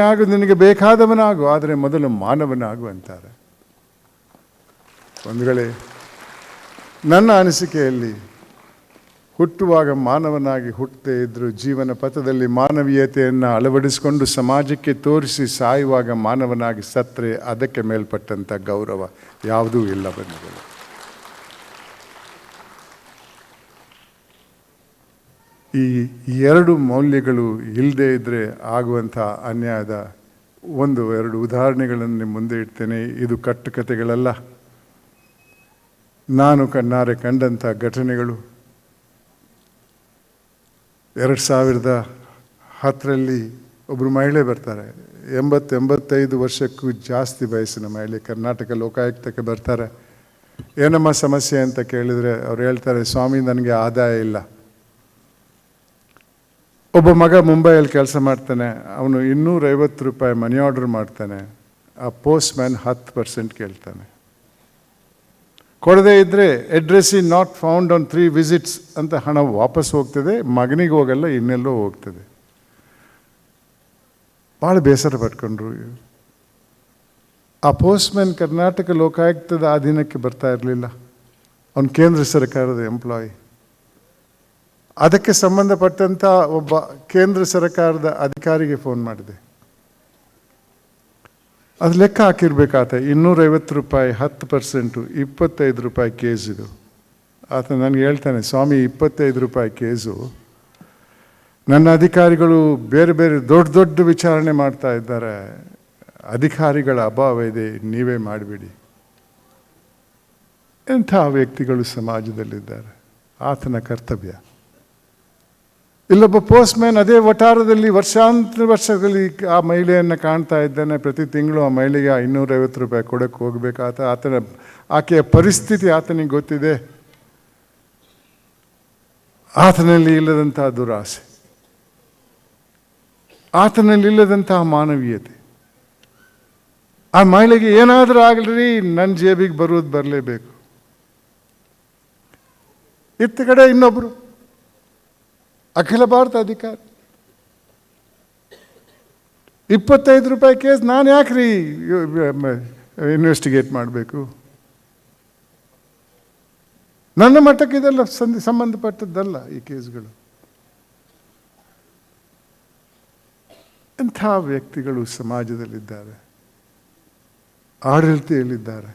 ಆಗು ನಿನಗೆ ಬೇಕಾದವನಾಗು, ಆದರೆ ಮೊದಲು ಮಾನವನಾಗು ಅಂತಾರೆ. ಒಂದು ವೇಳೆ ನನ್ನ ಅನಿಸಿಕೆಯಲ್ಲಿ ಹುಟ್ಟುವಾಗ ಮಾನವನಾಗಿ ಹುಟ್ಟದೇ ಇದ್ದರೂ ಜೀವನ ಪಥದಲ್ಲಿ ಮಾನವೀಯತೆಯನ್ನು ಅಳವಡಿಸಿಕೊಂಡು ಸಮಾಜಕ್ಕೆ ತೋರಿಸಿ ಸಾಯುವಾಗ ಮಾನವನಾಗಿ ಸತ್ತರೆ ಅದಕ್ಕೆ ಮೇಲ್ಪಟ್ಟಂಥ ಗೌರವ ಯಾವುದೂ ಇಲ್ಲ ಬಂಧುಗಳು. ಈ ಎರಡು ಮೌಲ್ಯಗಳು ಇಲ್ಲದೇ ಇದ್ದರೆ ಆಗುವಂಥ ಅನ್ಯಾಯದ ಎರಡು ಉದಾಹರಣೆಗಳನ್ನು ನಿಮ್ಮ ಮುಂದೆ ಇಡ್ತೇನೆ. ಇದು ಕಟ್ಟುಕತೆಗಳಲ್ಲ, ನಾನು ಕಣ್ಣಾರೆ ಕಂಡಂಥ ಘಟನೆಗಳು. 2010ರಲ್ಲಿ ಒಬ್ಬರು ಮಹಿಳೆ ಬರ್ತಾರೆ, 85 ವರ್ಷಕ್ಕೂ ಜಾಸ್ತಿ ವಯಸ್ಸಿನ ಮಹಿಳೆ, ಕರ್ನಾಟಕ ಲೋಕಾಯುಕ್ತಕ್ಕೆ ಬರ್ತಾರೆ. ಏನಮ್ಮ ಸಮಸ್ಯೆ ಅಂತ ಕೇಳಿದರೆ ಅವ್ರು ಹೇಳ್ತಾರೆ, ಸ್ವಾಮಿ ನನಗೆ ಆದಾಯ ಇಲ್ಲ. ಒಬ್ಬ ಮಗ ಮುಂಬೈಯಲ್ಲಿ ಕೆಲಸ ಮಾಡ್ತಾನೆ, ಅವನು 250 ರೂಪಾಯಿ ಮನಿ ಆರ್ಡರ್ ಮಾಡ್ತಾನೆ. ಆ ಪೋಸ್ಟ್ ಮ್ಯಾನ್ 10% ಕೇಳ್ತಾನೆ. ಕೊಡದೇ ಇದ್ದರೆ address is not found on 3 visits ಅಂತ ಹಣ ವಾಪಸ್ ಹೋಗ್ತದೆ, ಮಗನಿಗೆ ಹೋಗಲ್ಲ, ಇನ್ನೆಲ್ಲೋ ಹೋಗ್ತದೆ. ಭಾಳ ಬೇಸರ ಪಟ್ಕೊಂಡ್ರು. ಆ ಪೋಸ್ಟ್ ಮ್ಯಾನ್ ಕರ್ನಾಟಕ ಲೋಕಾಯುಕ್ತದ ಅಧೀನಕ್ಕೆ ಬರ್ತಾ ಇರಲಿಲ್ಲ, ಅವನು ಕೇಂದ್ರ ಸರ್ಕಾರದ ಎಂಪ್ಲಾಯಿ. ಅದಕ್ಕೆ ಸಂಬಂಧಪಟ್ಟಂಥ ಒಬ್ಬ ಕೇಂದ್ರ ಸರ್ಕಾರದ ಅಧಿಕಾರಿಗೆ ಫೋನ್ ಮಾಡಿದೆ. ಅದು ಲೆಕ್ಕ ಹಾಕಿರ್ಬೇಕಾತ, 250 ರೂಪಾಯಿ 10%, 25 ರೂಪಾಯಿ ಕೇಸ್ ಇದು. ಆತ ನನಗೆ ಹೇಳ್ತಾನೆ, ಸ್ವಾಮಿ 25 ರೂಪಾಯಿ ಕೇಸು, ನನ್ನ ಅಧಿಕಾರಿಗಳು ಬೇರೆ ಬೇರೆ ದೊಡ್ಡ ವಿಚಾರಣೆ ಮಾಡ್ತಾ ಇದ್ದಾರೆ, ಅಧಿಕಾರಿಗಳ ಅಭಾವ ಇದೆ, ನೀವೇ ಮಾಡಿಬಿಡಿ. ಎಂಥ ವ್ಯಕ್ತಿಗಳು ಸಮಾಜದಲ್ಲಿದ್ದಾರೆ. ಆತನ ಕರ್ತವ್ಯ. ಇಲ್ಲೊಬ್ಬ ಪೋಸ್ಟ್ ಮ್ಯಾನ್ ಅದೇ ವಠಾರದಲ್ಲಿ ವರ್ಷಗಳಲ್ಲಿ ಆ ಮಹಿಳೆಯನ್ನು ಕಾಣ್ತಾ ಇದ್ದಾನೆ. ಪ್ರತಿ ತಿಂಗಳು ಆ ಮಹಿಳೆಗೆ 250 ರೂಪಾಯಿ ಕೊಡೋಕ್ಕೆ ಹೋಗಬೇಕಾತ. ಆಕೆಯ ಪರಿಸ್ಥಿತಿ ಆತನಿಗೆ ಗೊತ್ತಿದೆ. ಆತನಲ್ಲಿ ಇಲ್ಲದಂತಹ ದುರಾಸೆ, ಆತನಲ್ಲಿ ಇಲ್ಲದಂತಹ ಮಾನವೀಯತೆ. ಆ ಮಹಿಳೆಗೆ ಏನಾದರೂ ಆಗಲಿ, ನನ್ನ ಜೇಬಿಗೆ ಬರಲೇಬೇಕು. ಇತ್ತ ಕಡೆ ಇನ್ನೊಬ್ಬರು ಅಖಿಲ ಭಾರತ ಅಧಿಕಾರಿ, 25 ರೂಪಾಯಿ ಕೇಸ್, ನಾನು ಯಾಕ್ರಿ ಇನ್ವೆಸ್ಟಿಗೇಟ್ ಮಾಡಬೇಕು? ನನ್ನ ಮಟ್ಟಕ್ಕೆ ಇದೆಲ್ಲ ಸಂಬಂಧಪಟ್ಟದ್ದಲ್ಲ ಈ ಕೇಸ್ಗಳು. ಎಂಥ ವ್ಯಕ್ತಿಗಳು ಸಮಾಜದಲ್ಲಿದ್ದಾರೆ, ಆಡಳಿತೆಯಲ್ಲಿದ್ದಾರೆ.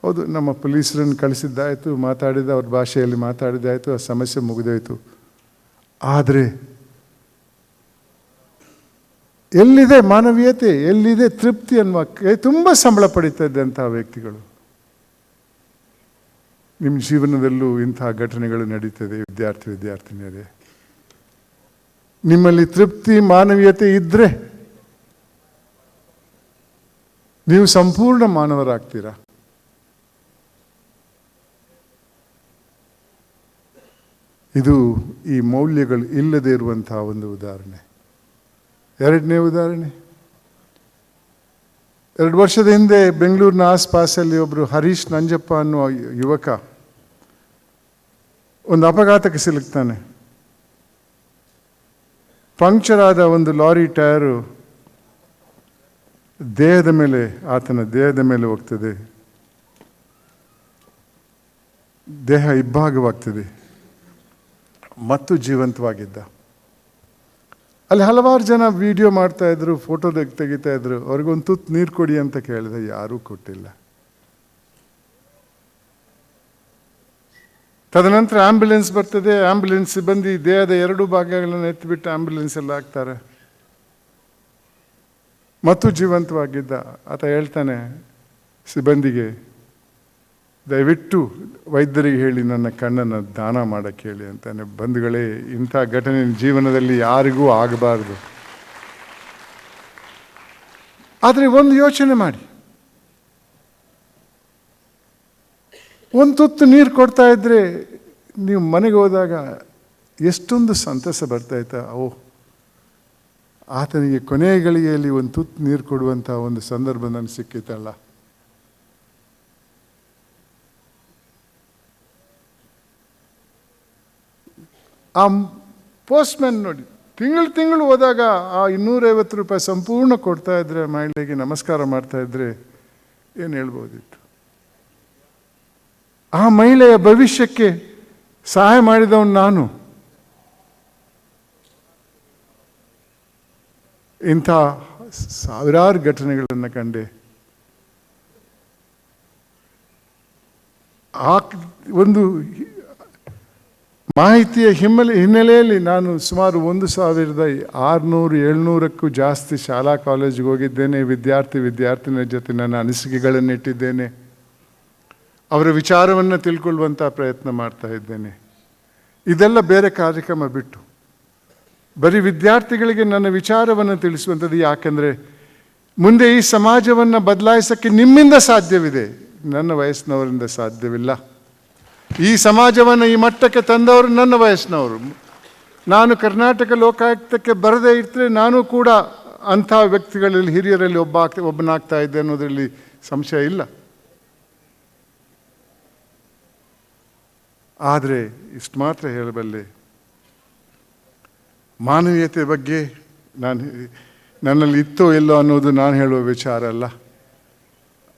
ಹೌದು, ನಮ್ಮ ಪೊಲೀಸರನ್ನು ಕಳಿಸಿದ್ದಾಯಿತು, ಮಾತಾಡಿದ ಅವ್ರ ಭಾಷೆಯಲ್ಲಿ ಮಾತಾಡಿದ್ದಾಯಿತು, ಆ ಸಮಸ್ಯೆ ಮುಗಿದೋಯ್ತು. ಆದರೆ ಎಲ್ಲಿದೆ ಮಾನವೀಯತೆ, ಎಲ್ಲಿದೆ ತೃಪ್ತಿ ಅನ್ನುವ ತುಂಬ ಸಂಬಳ ಪಡೀತಾ ಇದ್ದಂಥ ವ್ಯಕ್ತಿಗಳು. ನಿಮ್ಮ ಜೀವನದಲ್ಲೂ ಇಂಥ ಘಟನೆಗಳು ನಡೀತದೆ ವಿದ್ಯಾರ್ಥಿನಿಯರೇ. ನಿಮ್ಮಲ್ಲಿ ತೃಪ್ತಿ ಮಾನವೀಯತೆ ಇದ್ದರೆ ನೀವು ಸಂಪೂರ್ಣ ಮಾನವರಾಗ್ತೀರಾ. ಇದು ಈ ಮೌಲ್ಯಗಳು ಇಲ್ಲದೆ ಇರುವಂತಹ ಒಂದು ಉದಾಹರಣೆ. ಎರಡನೇ ಉದಾಹರಣೆ, 2 ವರ್ಷದ ಹಿಂದೆ ಬೆಂಗಳೂರಿನ ಆಸ್ಪಾಸಲ್ಲಿ ಒಬ್ಬರು ಹರೀಶ್ ನಂಜಪ್ಪ ಅನ್ನುವ ಯುವಕ ಒಂದು ಅಪಘಾತಕ್ಕೆ ಸಿಲುಕ್ತಾನೆ. ಪಂಕ್ಚರ್ ಆದ ಒಂದು ಲಾರಿ ಟೈರು ಆತನ ದೇಹದ ಮೇಲೆ ಹೋಗ್ತದೆ. ದೇಹ ಇಬ್ಬಾಗವಾಗ್ತದೆ ಮತ್ತು ಜೀವಂತವಾಗಿದ್ದ. ಅಲ್ಲಿ ಹಲವಾರು ಜನ ವಿಡಿಯೋ ಮಾಡ್ತಾ ಇದ್ರು, ಫೋಟೋ ತೆಗಿತಾ ಇದ್ರು. ಅವ್ರಿಗೊಂದು ತುತ್ತು ನೀರು ಕೊಡಿ ಅಂತ ಕೇಳಿದೆ, ಯಾರೂ ಕೊಟ್ಟಿಲ್ಲ. ತದನಂತರ ಆಂಬ್ಯುಲೆನ್ಸ್ ಬರ್ತದೆ. ಆಂಬ್ಯುಲೆನ್ಸ್ ಸಿಬ್ಬಂದಿ ದೇಹದ 2 ಭಾಗಗಳನ್ನು ಎತ್ತಿಬಿಟ್ಟು ಆಂಬ್ಯುಲೆನ್ಸಲ್ಲಿ ಹಾಕ್ತಾರೆ. ಮತ್ತು ಜೀವಂತವಾಗಿದ್ದ. ಆತ ಹೇಳ್ತಾನೆ ಸಿಬ್ಬಂದಿಗೆ, ದಯವಿಟ್ಟು ವೈದ್ಯರಿಗೆ ಹೇಳಿ ನನ್ನ ಕಣ್ಣನ್ನು ದಾನ ಮಾಡೋಕ್ಕೆ ಹೇಳಿ ಅಂತಾನೆ. ಬಂಧುಗಳೇ, ಇಂಥ ಘಟನೆ ಜೀವನದಲ್ಲಿ ಯಾರಿಗೂ ಆಗಬಾರ್ದು. ಆದರೆ ಒಂದು ಯೋಚನೆ ಮಾಡಿ, ಒಂದು ತುತ್ತು ನೀರು ಕೊಡ್ತಾ ಇದ್ದರೆ ನೀವು ಮನೆಗೆ ಹೋದಾಗ ಎಷ್ಟೊಂದು ಸಂತಸ ಬರ್ತಾಯಿತಾ. ಆತನಿಗೆ ಕೊನೆಯ ಗಳಿಗೆಯಲ್ಲಿ ಒಂದು ತುತ್ತು ನೀರು ಕೊಡುವಂಥ ಒಂದು ಸಂದರ್ಭ ನನಗೆ ಸಿಕ್ಕಿತಲ್ಲ. ಆ ಪೋಸ್ಟ್ಮ್ಯಾನ್ ನೋಡಿ, ತಿಂಗಳು ಹೋದಾಗ ಆ 250 ರೂಪಾಯಿ ಸಂಪೂರ್ಣ ಕೊಡ್ತಾ ಇದ್ರೆ, ಮಹಿಳೆಗೆ ನಮಸ್ಕಾರ ಮಾಡ್ತಾ ಇದ್ರೆ ಏನು ಹೇಳ್ಬೋದಿತ್ತು. ಆ ಮಹಿಳೆಯ ಭವಿಷ್ಯಕ್ಕೆ ಸಹಾಯ ಮಾಡಿದವನು ನಾನು. ಇಂಥ ಸಾವಿರಾರು ಘಟನೆಗಳನ್ನು ಕಂಡೆ. ಆ ಒಂದು ಮಾಹಿತಿಯ ಹಿನ್ನೆಲೆಯಲ್ಲಿ ನಾನು ಸುಮಾರು 1600-700ಕ್ಕೂ ಜಾಸ್ತಿ ಶಾಲಾ ಕಾಲೇಜಿಗೆ ಹೋಗಿದ್ದೇನೆ. ವಿದ್ಯಾರ್ಥಿನಿಯರ ಜೊತೆ ನನ್ನ ಅನಿಸಿಕೆಗಳನ್ನು ಇಟ್ಟಿದ್ದೇನೆ. ಅವರ ವಿಚಾರವನ್ನು ತಿಳ್ಕೊಳ್ಳುವಂಥ ಪ್ರಯತ್ನ ಮಾಡ್ತಾ ಇದ್ದೇನೆ. ಇದೆಲ್ಲ ಬೇರೆ ಕಾರ್ಯಕ್ರಮ ಬಿಟ್ಟು ಬರೀ ವಿದ್ಯಾರ್ಥಿಗಳಿಗೆ ನನ್ನ ವಿಚಾರವನ್ನು ತಿಳಿಸುವಂಥದ್ದು. ಯಾಕೆಂದರೆ ಮುಂದೆ ಈ ಸಮಾಜವನ್ನು ಬದಲಾಯಿಸೋಕ್ಕೆ ನಿಮ್ಮಿಂದ ಸಾಧ್ಯವಿದೆ, ನನ್ನ ವಯಸ್ಸಿನವರಿಂದ ಸಾಧ್ಯವಿಲ್ಲ. ಈ ಸಮಾಜವನ್ನು ಈ ಮಟ್ಟಕ್ಕೆ ತಂದವರು ನನ್ನ ವಯಸ್ಸಿನವರು. ನಾನು ಕರ್ನಾಟಕ ಲೋಕಾಯುಕ್ತಕ್ಕೆ ಬರದೇ ಇರ್ತರೆ ನಾನು ಕೂಡ ಅಂಥ ವ್ಯಕ್ತಿಗಳಲ್ಲಿ ಹಿರಿಯರಲ್ಲಿ ಒಬ್ಬನಾಗ್ತಾ ಇದ್ದೆ ಅನ್ನೋದರಲ್ಲಿ ಸಂಶಯ ಇಲ್ಲ. ಆದರೆ ಇಷ್ಟು ಮಾತ್ರ ಹೇಳಬಲ್ಲೆ, ಮಾನವೀಯತೆ ಬಗ್ಗೆ ನನ್ನಲ್ಲಿ ಇತ್ತೋ ಇಲ್ಲೋ ಅನ್ನೋದು ನಾನು ಹೇಳುವ ವಿಚಾರ ಅಲ್ಲ.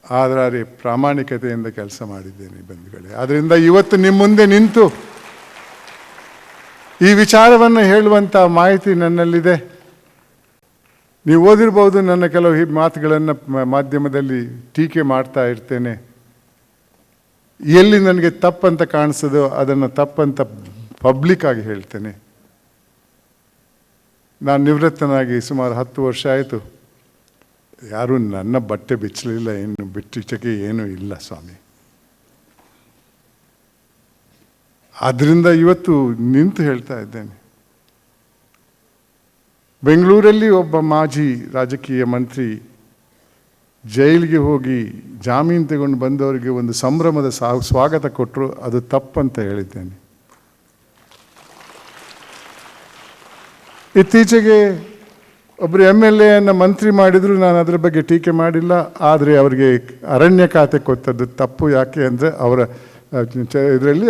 ಆದರೆ ಪ್ರಾಮಾಣಿಕತೆಯಿಂದ ಕೆಲಸ ಮಾಡಿದ್ದೇನೆ ಬಂಧುಗಳೇ. ಆದ್ದರಿಂದ ಇವತ್ತು ನಿಮ್ಮ ಮುಂದೆ ನಿಂತು ಈ ವಿಚಾರವನ್ನು ಹೇಳುವಂಥ ಮಾಹಿತಿ ನನ್ನಲ್ಲಿದೆ. ನೀವು ಓದಿರ್ಬೋದು, ನನ್ನ ಕೆಲವು ಮಾತುಗಳನ್ನು ಮಾಧ್ಯಮದಲ್ಲಿ ಟೀಕೆ ಮಾಡ್ತಾ ಇರ್ತೇನೆ. ಎಲ್ಲಿ ನನಗೆ ತಪ್ಪಂತ ಕಾಣಿಸೋದೋ ಅದನ್ನು ತಪ್ಪಂತ ಪಬ್ಲಿಕ್ ಆಗಿ ಹೇಳ್ತೇನೆ. ನಾನು ನಿವೃತ್ತನಾಗಿ ಸುಮಾರು 10 ವರ್ಷ ಆಯಿತು. ಯಾರೂ ನನ್ನ ಬಟ್ಟೆ ಬಿಚ್ಚಲಿಲ್ಲ, ಏನು ಬಿಟ್ಟಿಚ್ಚಕ್ಕೆ ಏನೂ ಇಲ್ಲ ಸ್ವಾಮಿ. ಆದ್ದರಿಂದ ಇವತ್ತು ನಿಂತು ಹೇಳ್ತಾ ಇದ್ದೇನೆ. ಬೆಂಗಳೂರಲ್ಲಿ ಒಬ್ಬ ಮಾಜಿ ರಾಜಕೀಯ ಮಂತ್ರಿ ಜೈಲಿಗೆ ಹೋಗಿ ಜಾಮೀನು ತಗೊಂಡು ಬಂದವರಿಗೆ ಒಂದು ಸಂಭ್ರಮದ ಸ್ವಾಗತ ಕೊಟ್ಟರು. ಅದು ತಪ್ಪಂತ ಹೇಳಿದ್ದೇನೆ. ಇತ್ತೀಚೆಗೆ ಒಬ್ಬರು MLA ಮಂತ್ರಿ ಮಾಡಿದ್ರು, ನಾನು ಅದರ ಬಗ್ಗೆ ಟೀಕೆ ಮಾಡಿಲ್ಲ. ಆದರೆ ಅವರಿಗೆ ಅರಣ್ಯ ಖಾತೆ ಕೊಟ್ಟದ್ದು ತಪ್ಪು. ಯಾಕೆ ಅಂದರೆ ಅವರ ಇದರಲ್ಲಿ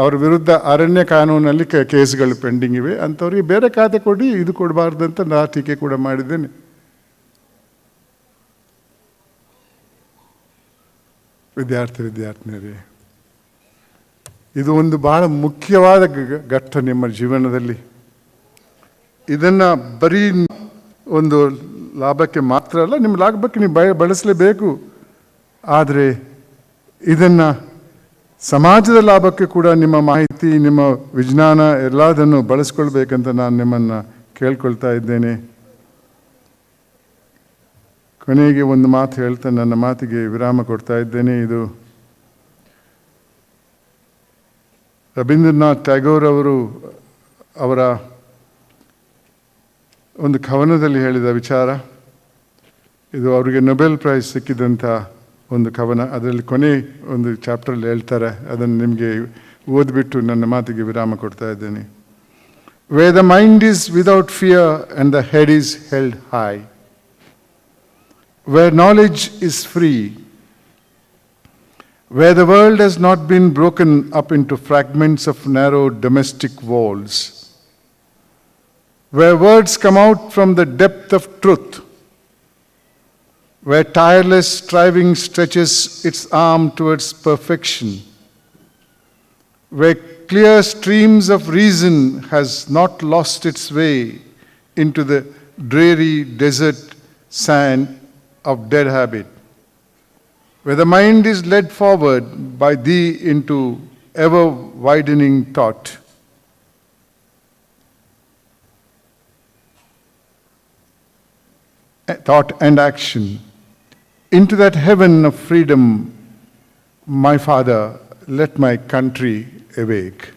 ಅವರ ವಿರುದ್ಧ ಅರಣ್ಯ ಕಾನೂನಲ್ಲಿ ಕೇಸ್ಗಳು ಪೆಂಡಿಂಗ್ ಇವೆ. ಅಂಥವ್ರಿಗೆ ಬೇರೆ ಖಾತೆ ಕೊಡಿ, ಇದು ಕೊಡಬಾರ್ದು ಅಂತ ನಾನು ಟೀಕೆ ಕೂಡ ಮಾಡಿದ್ದೇನೆ. ವಿದ್ಯಾರ್ಥಿನಿಯರೇ, ಇದು ಒಂದು ಬಹಳ ಮುಖ್ಯವಾದ ಘಟ್ಟ ನಿಮ್ಮ ಜೀವನದಲ್ಲಿ. ಇದನ್ನು ಬರೀ ಒಂದು ಲಾಭಕ್ಕೆ ಮಾತ್ರ ಅಲ್ಲ, ನಿಮ್ಮ ಲಾಭಕ್ಕೆ ನೀವು ಬಳಸಲೇಬೇಕು. ಆದರೆ ಇದನ್ನು ಸಮಾಜದ ಲಾಭಕ್ಕೆ ಕೂಡ ನಿಮ್ಮ ಮಾಹಿತಿ, ನಿಮ್ಮ ವಿಜ್ಞಾನ ಎಲ್ಲದನ್ನು ಬಳಸ್ಕೊಳ್ಬೇಕಂತ ನಾನು ನಿಮ್ಮನ್ನು ಕೇಳ್ಕೊಳ್ತಾ ಇದ್ದೇನೆ. ಕೊನೆಗೆ ಒಂದು ಮಾತು ಹೇಳ್ತಾ ನನ್ನ ಮಾತಿಗೆ ವಿರಾಮ ಕೊಡ್ತಾ ಇದ್ದೇನೆ. ಇದು ರವೀಂದ್ರನಾಥ್ ಟ್ಯಾಗೋರ್ ಅವರ ಒಂದು ಕವನದಲ್ಲಿ ಹೇಳಿದ ವಿಚಾರ. ಇದು ಅವರಿಗೆ ನೊಬೆಲ್ ಪ್ರೈಸ್ ಸಿಕ್ಕಿದಂಥ ಒಂದು ಕವನ. ಅದರಲ್ಲಿ ಕೊನೆ ಒಂದು ಚಾಪ್ಟರ್ಲ್ಲಿ ಹೇಳ್ತಾರೆ. ಅದನ್ನು ನಿಮಗೆ ಓದ್ಬಿಟ್ಟು ನನ್ನ ಮಾತಿಗೆ ವಿರಾಮ ಕೊಡ್ತಾ ಇದ್ದೇನೆ. Where the mind is without fear and the head is held high, where knowledge is free, where the world has not been broken up into fragments of narrow domestic walls, where words come out from the depth of truth, where tireless striving stretches its arm towards perfection, where clear streams of reason has not lost its way into the dreary desert sand of dead habit, where the mind is led forward by thee into ever-widening thought, and action, into that heaven of freedom My father, let my country awake.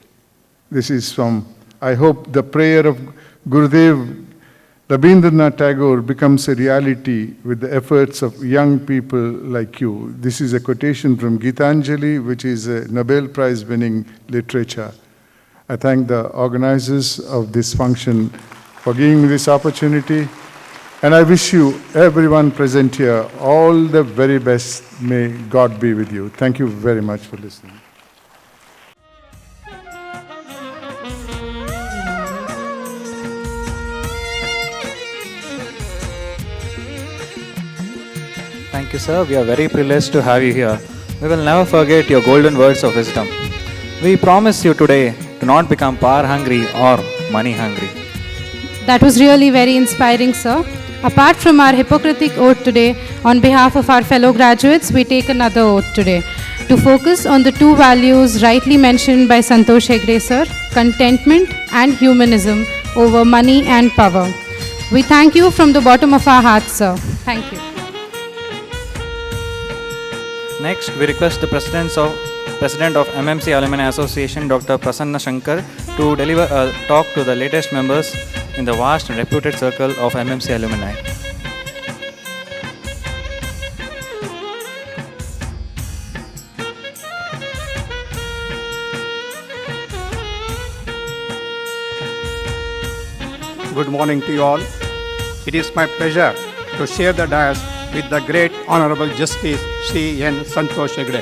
This is from, I hope the prayer of Gurudev Rabindranath Tagore becomes a reality with the efforts of young people like you. This is a quotation from Gitanjali, which is a Nobel Prize winning literature. I thank the organizers of this function for giving me this opportunity. And I wish you, everyone present here, all the very best. May God be with you. Thank you very much for listening. Thank you, sir. We are very privileged to have you here. We will never forget your golden words of wisdom. We promise you today to not become power hungry or money hungry. That was really very inspiring, sir. Apart from our Hippocratic oath today, on behalf of our fellow graduates, we take another oath today to focus on the two values rightly mentioned by Santosh Hegde, sir, contentment and humanism over money and power. We thank you from the bottom of our hearts, sir. Thank you. Next, we request the President of MMC Alumni Association, Dr. Prasanna Shankar, to deliver a talk to the latest members in the vast and reputed circle of MMC alumni. Good morning to you all. It is my pleasure to share the dais with the great Honorable Justice Sri N. Santosh Hegde,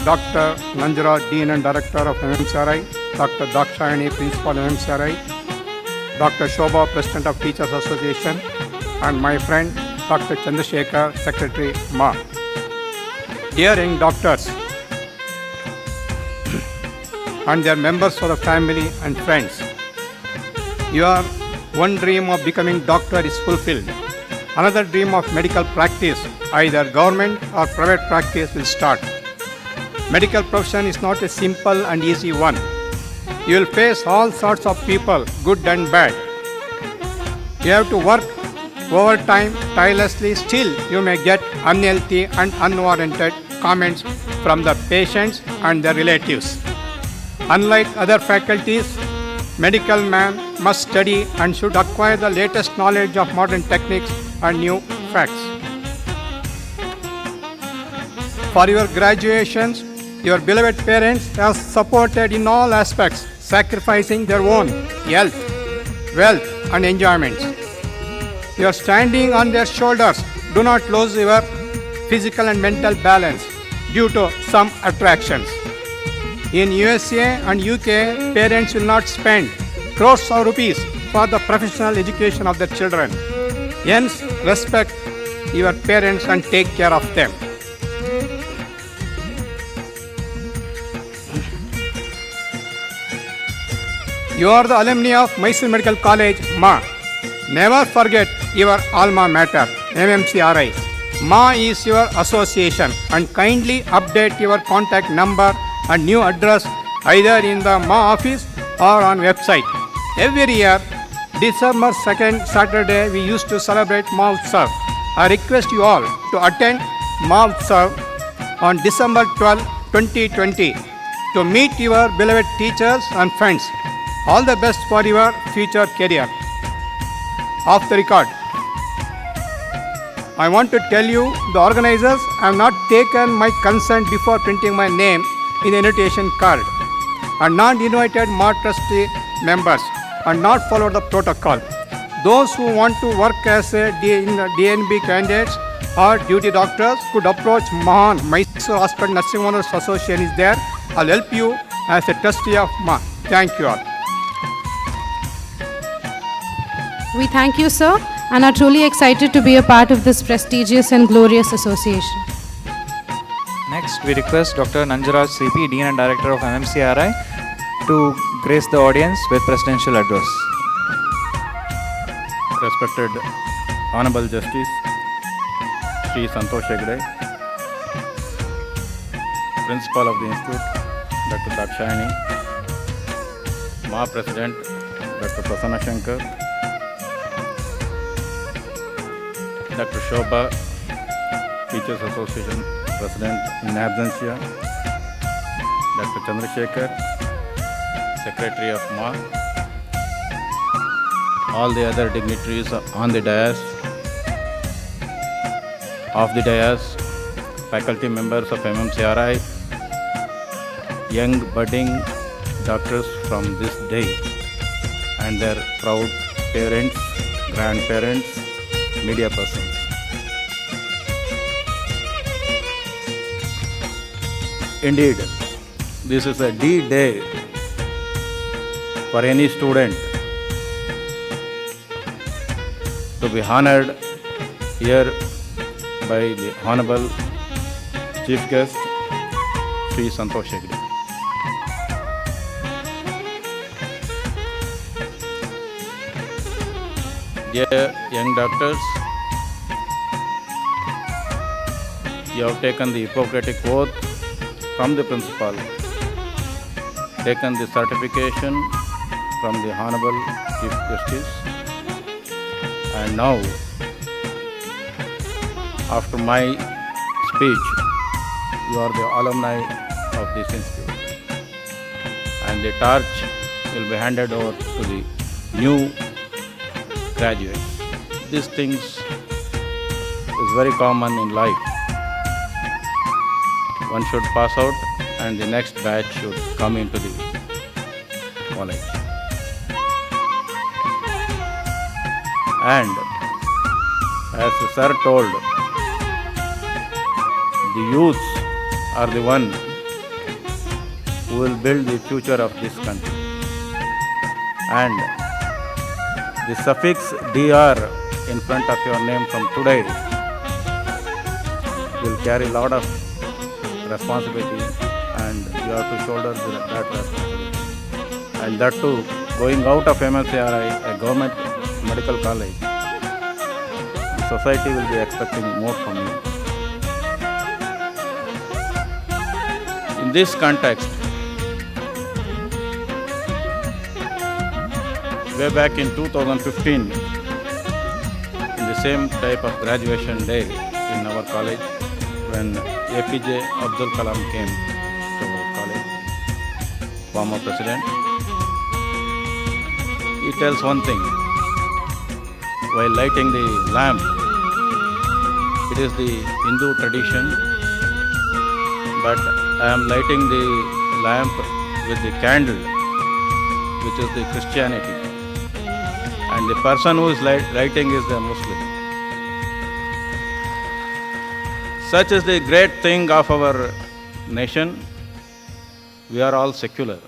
Dr. Nanjara, Dean and Director of MMCRI, Dr. Dakshayani, Principal MMCRI, Dr. Shobha, President of Teachers Association, and my friend Dr. Chandrasekhar, Secretary MA. Dear young doctors and their members of the family and friends, your one dream of becoming doctor is fulfilled. Another dream of medical practice, either government or private practice, will start. Medical profession is not a simple and easy one. You will face all sorts of people, good and bad. You have to work overtime tirelessly. Still, you may get unhealthy and unwarranted comments from the patients and their relatives. Unlike other faculties, medical man must study and should acquire the latest knowledge of modern techniques and new facts. For your graduations, your beloved parents have supported in all aspects, sacrificing their own health, wealth, and enjoyments. You are standing on their shoulders. Do not lose your physical and mental balance due to some attractions. In USA and UK, parents will not spend crores of rupees for the professional education of their children. Hence, respect your parents and take care of them. You are the alumni of Mysore Medical College, MA. Never forget your alma mater, MMCRI. MA is your association, and kindly update your contact number and new address either in the MA office or on website. Every year, December 2nd Saturday, we used to celebrate Mahotsav. I request you all to attend Mahotsav on December 12, 2020 to meet your beloved teachers and friends. All the best for your future career. Off the record, I want to tell you the organizers have not taken my consent before printing my name in the invitation card and not invited MA trustee members and not followed the protocol. Those who want to work as a DNB candidates or duty doctors could approach Mahan, Mysore Hospital Nursing Owners Association is there. I'll help you as a trustee of MA. Thank you all. We thank you, sir, and are truly excited to be a part of this prestigious and glorious association. Next, we request Dr. Nanjaraj CP, Dean and Director of MMCRI, to grace the audience with presidential address. Respected Honorable Justice Sri Santosh Hegde, Principal of the Institute, Dr. Dakshayani, MA President, Dr. Prasanna Shankar, Dr. Shobha, Teachers Association President in absentia, Dr. Chandrasekhar, Secretary of MA, all the other dignitaries on the dais, off the dais, faculty members of MMCRI, young budding doctors from this day, and their proud parents, grandparents, media persons. Indeed, this is a D-Day for any student to be honored here by the Honorable Chief Guest, Sri Santosh Hegde. Dear young doctors, you have taken the Hippocratic oath from the principal, taken the certification from the Honorable Chief Justice, and now, after my speech, you are the alumni of this institute, and the torch will be handed over to the new graduates. These things is very common in life. One should pass out and the next batch should come into the college. And as the sir told, the youths are the one who will build the future of this country. And the suffix DR in front of your name from today will carry a lot of responsibility, and you have to shoulder that responsibility. And that too, going out of MLCRI, a government medical college, the society will be expecting more from you. In this context, way back in 2015, in the same type of graduation day in our college, when APJ Abdul Kalam came to our college, former president, he tells one thing, while lighting the lamp, it is the Hindu tradition, but I am lighting the lamp with the candle, which is the Christianity. And the person who is lighting is the Muslim. Such is the great thing of our nation. We are all secular.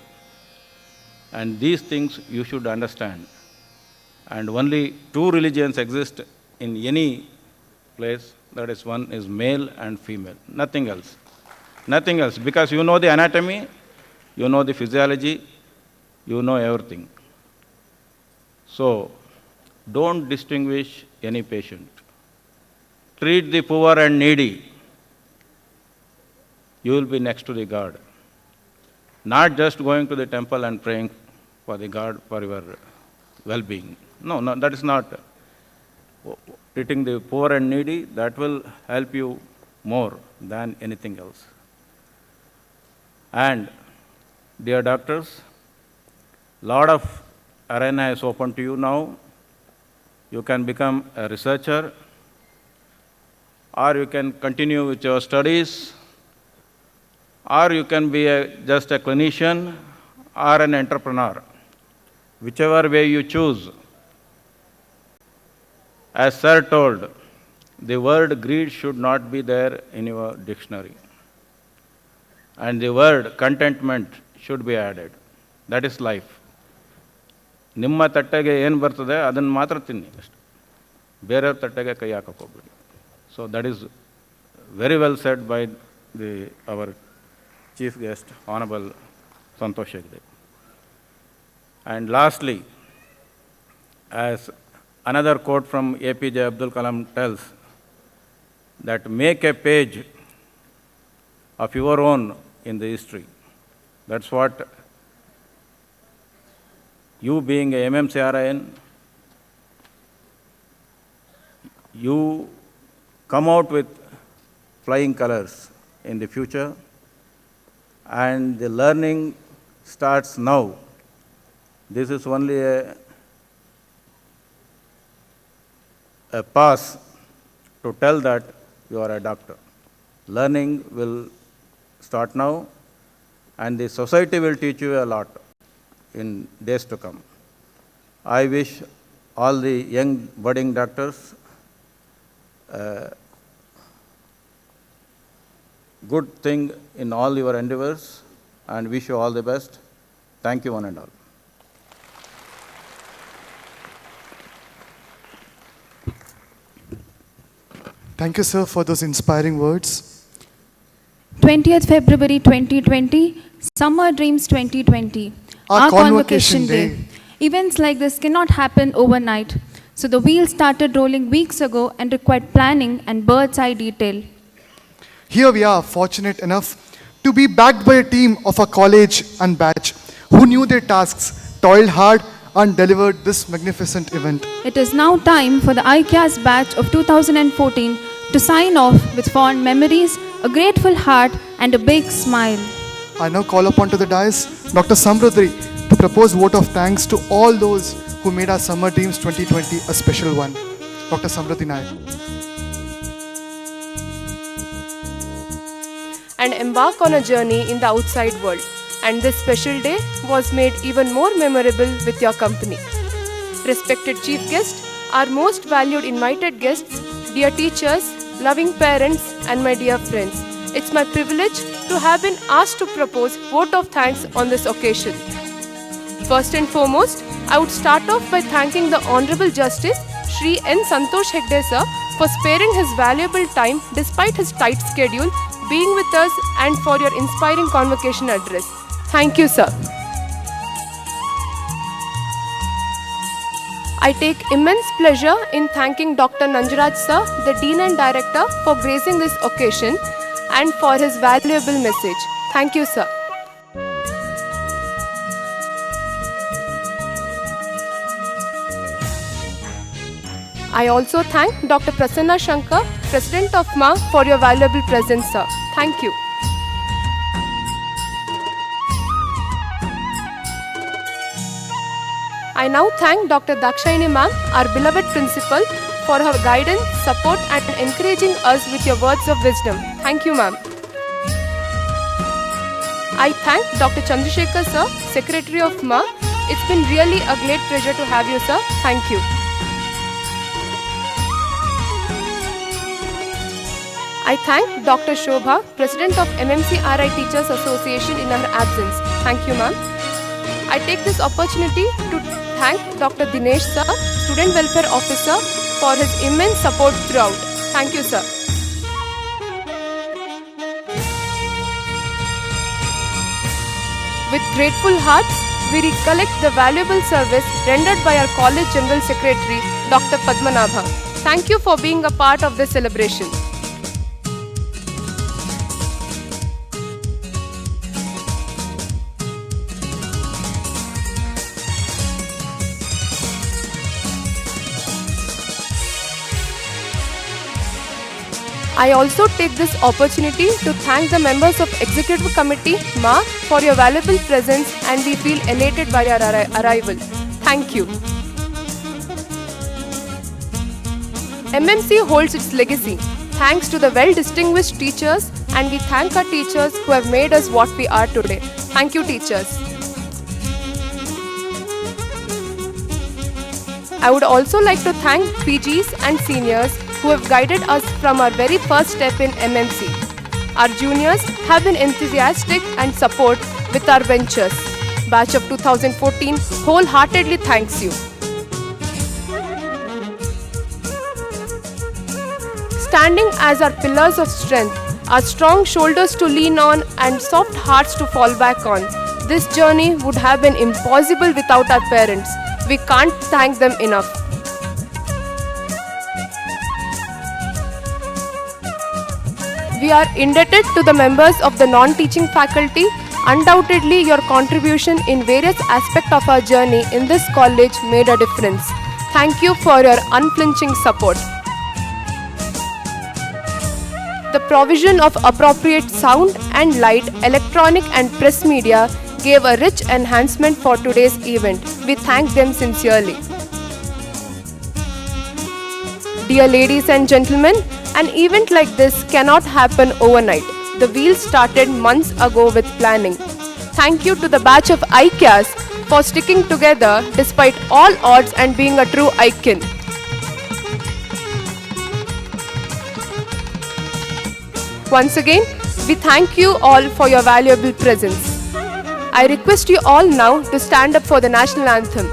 And these things you should understand. And only two religions exist in any place. That is, one is male and female. Nothing else. Nothing else. Because you know the anatomy, you know the physiology, you know everything. So, don't distinguish any patient. Treat the poor and needy. You will be next to the God. Not just going to the temple and praying for the God for your well-being. No, that is not. Treating the poor and needy, that will help you more than anything else. And, dear doctors, lot of arena is open to you now. You can become a researcher, or you can continue with your studies, or you can be just a clinician or an entrepreneur. Whichever way you choose. As sir told, the word greed should not be there in your dictionary. And the word contentment should be added. That is life. ನಿಮ್ಮ ತಟ್ಟೆಗೆ ಏನು ಬರ್ತದೆ ಅದನ್ನು ಮಾತ್ರ ತಿನ್ನಿ ಅಷ್ಟೆ, ಬೇರೆಯವ್ರ ತಟ್ಟೆಗೆ ಕೈ ಹಾಕಕ್ಕೆ ಹೋಗ್ಬೇಡಿ. So that is very well shed by our chief guest, Honorable Santosh Hegde. And lastly, as another quote from APJ Abdul Kalam tells, that make a page of your own in the history. That's what you being a MMCRIN, you come out with flying colors in the future, and the learning starts now. This is only a pass to tell that you are a doctor. Learning will start now, and the society will teach you a lot in days to come. I wish all the young budding doctors good thing in all your endeavors, and wish you all the best. Thank you, one and all. Thank you, sir, for those inspiring words. 20th February 2020, Summer Dreams 2020. Our Convocation Day. Events like this cannot happen overnight. So the wheels started rolling weeks ago and required planning and bird's eye detail. Here we are, fortunate enough to be backed by a team of our college and batch who knew their tasks, toiled hard, and delivered this magnificent event. It is now time for the ICAS batch of 2014 to sign off with fond memories, a grateful heart, and a big smile. I now call upon to the dais Dr. Samruddhi to propose vote of thanks to all those who made our Summer Dreams 2020 a special one. Dr. Samruddhi Nayak. And embark on a journey in the outside world. And this special day was made even more memorable with your company. Respected chief guest, our most valued invited guests, dear teachers, loving parents, and my dear friends. It's my privilege to have been asked to propose vote of thanks on this occasion. First and foremost, I would start off by thanking the Honorable Justice Shri N. Santosh Hegde sir for sparing his valuable time despite his tight schedule, being with us, and for your inspiring convocation address. Thank you, sir. I take immense pleasure in thanking Dr. Nanjaraj sir, the Dean and Director, for gracing this occasion and for his valuable message. Thank you, sir. I also thank Dr. Prasanna Shankar, President of MA, for your valuable presence, sir. Thank you. I now thank Dr. Dakshayani ma'am, our beloved principal, for her guidance, support, and encouraging us with your words of wisdom. Thank you, ma'am. I thank Dr. Chandrasekhar sir, Secretary of MA. It's been really a great pleasure to have you, sir. Thank you. I thank Dr. Shobha, President of MMCRI Teachers Association, in her absence. Thank you, ma'am. I take this opportunity to thank Dr. Dinesh sir, Student Welfare Officer, for his immense support throughout. Thank you, sir. With grateful hearts, we recollect the valuable service rendered by our College General Secretary, Dr. Padmanabha. Thank you for being a part of this celebration. I also take this opportunity to thank the members of Executive Committee, MA, for your valuable presence, and we feel elated by your arrival. Thank you. MMC holds its legacy thanks to the well-distinguished teachers, and we thank our teachers who have made us what we are today. Thank you, teachers. I would also like to thank PGs and seniors who have guided us from our very first step in MMC. Our juniors have been enthusiastic and support with our ventures. Batch of 2014 wholeheartedly thanks you. Standing as our pillars of strength, our strong shoulders to lean on and soft hearts to fall back on, this journey would have been impossible without our parents. We can't thank them enough. We are indebted to the members of the non-teaching faculty. Undoubtedly, your contribution in various aspects of our journey in this college made a difference. Thank you for your unflinching support. The provision of appropriate sound and light, electronic and press media gave a rich enhancement for today's event. We thank them sincerely. Dear ladies and gentlemen, an event like this cannot happen overnight. The wheels started months ago with planning. Thank you to the batch of ICAS for sticking together despite all odds and being a true icon. Once again, we thank you all for your valuable presence. I request you all now to stand up for the national anthem.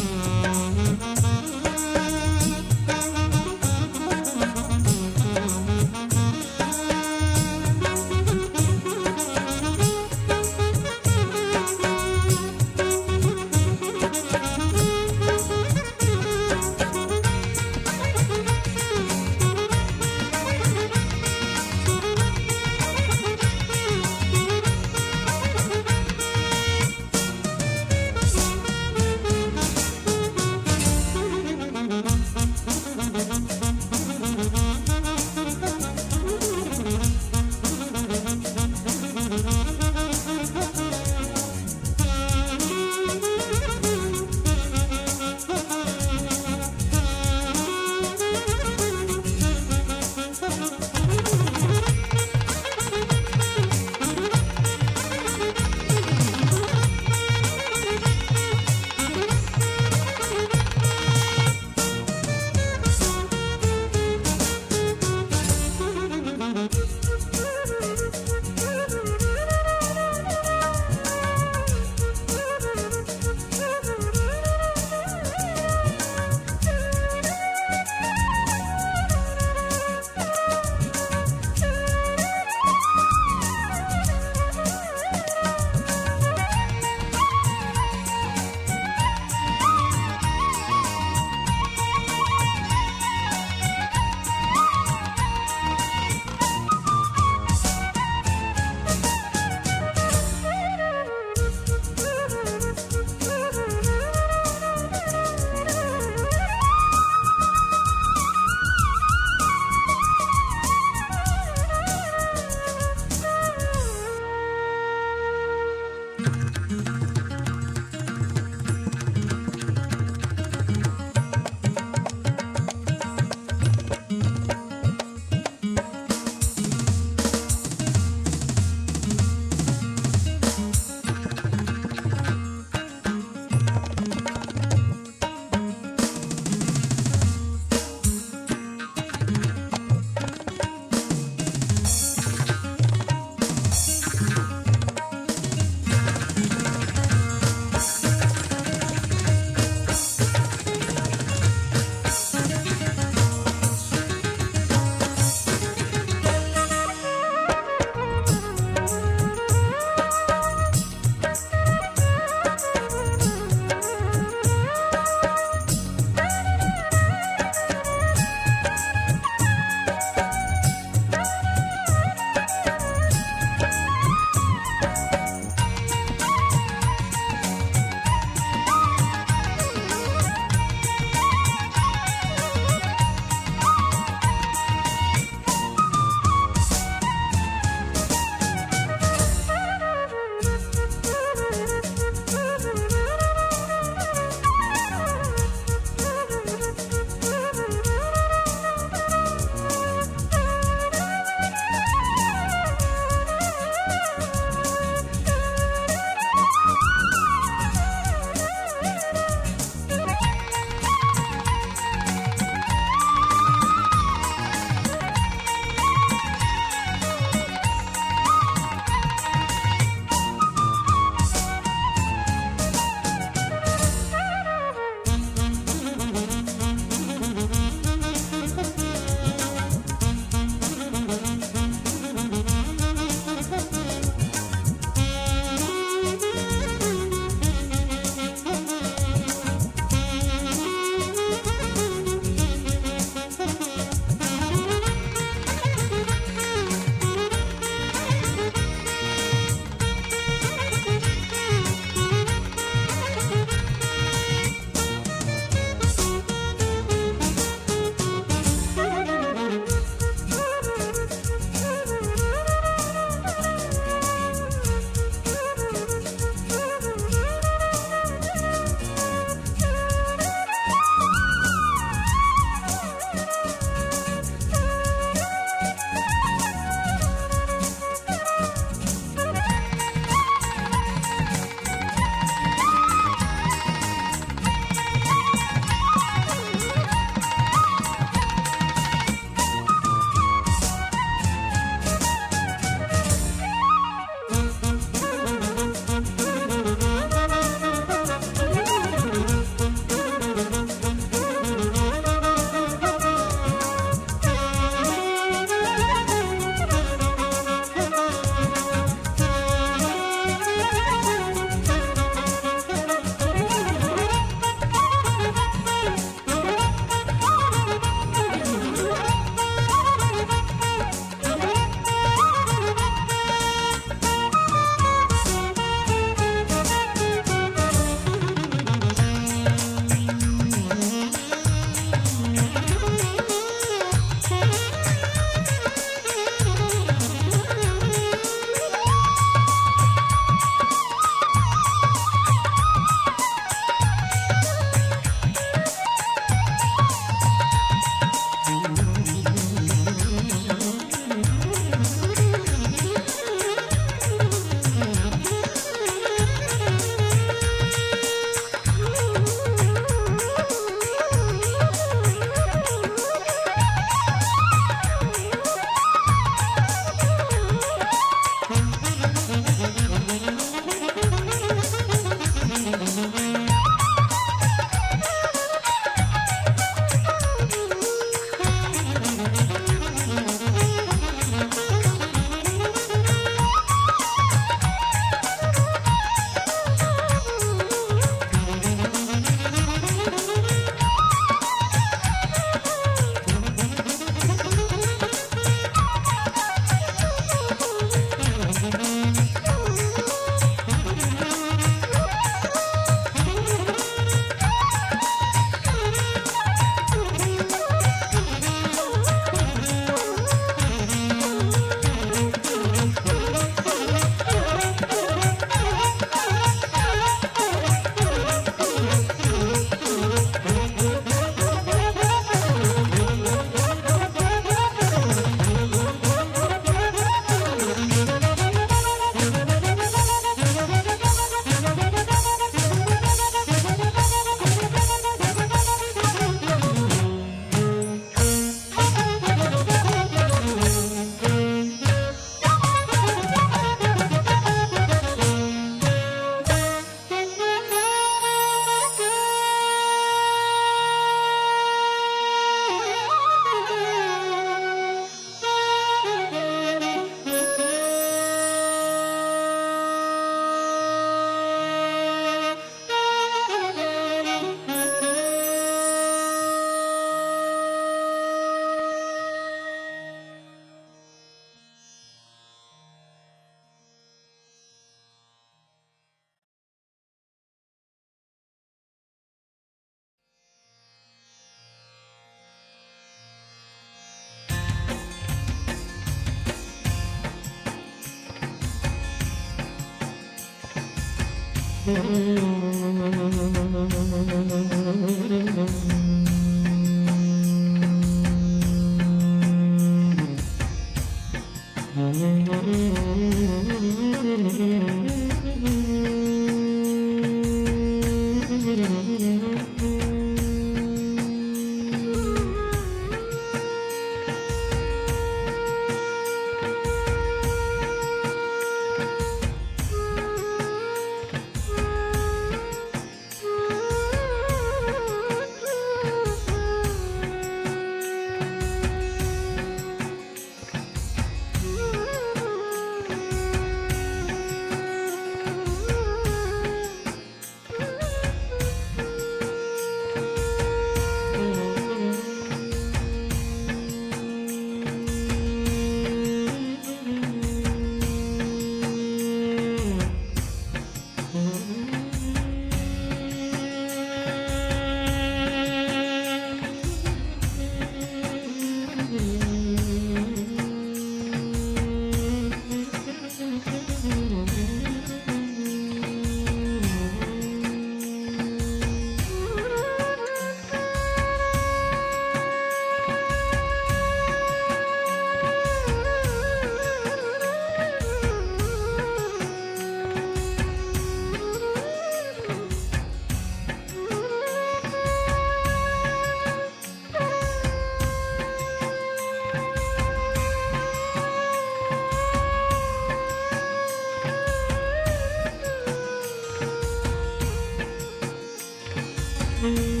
Mm-hmm.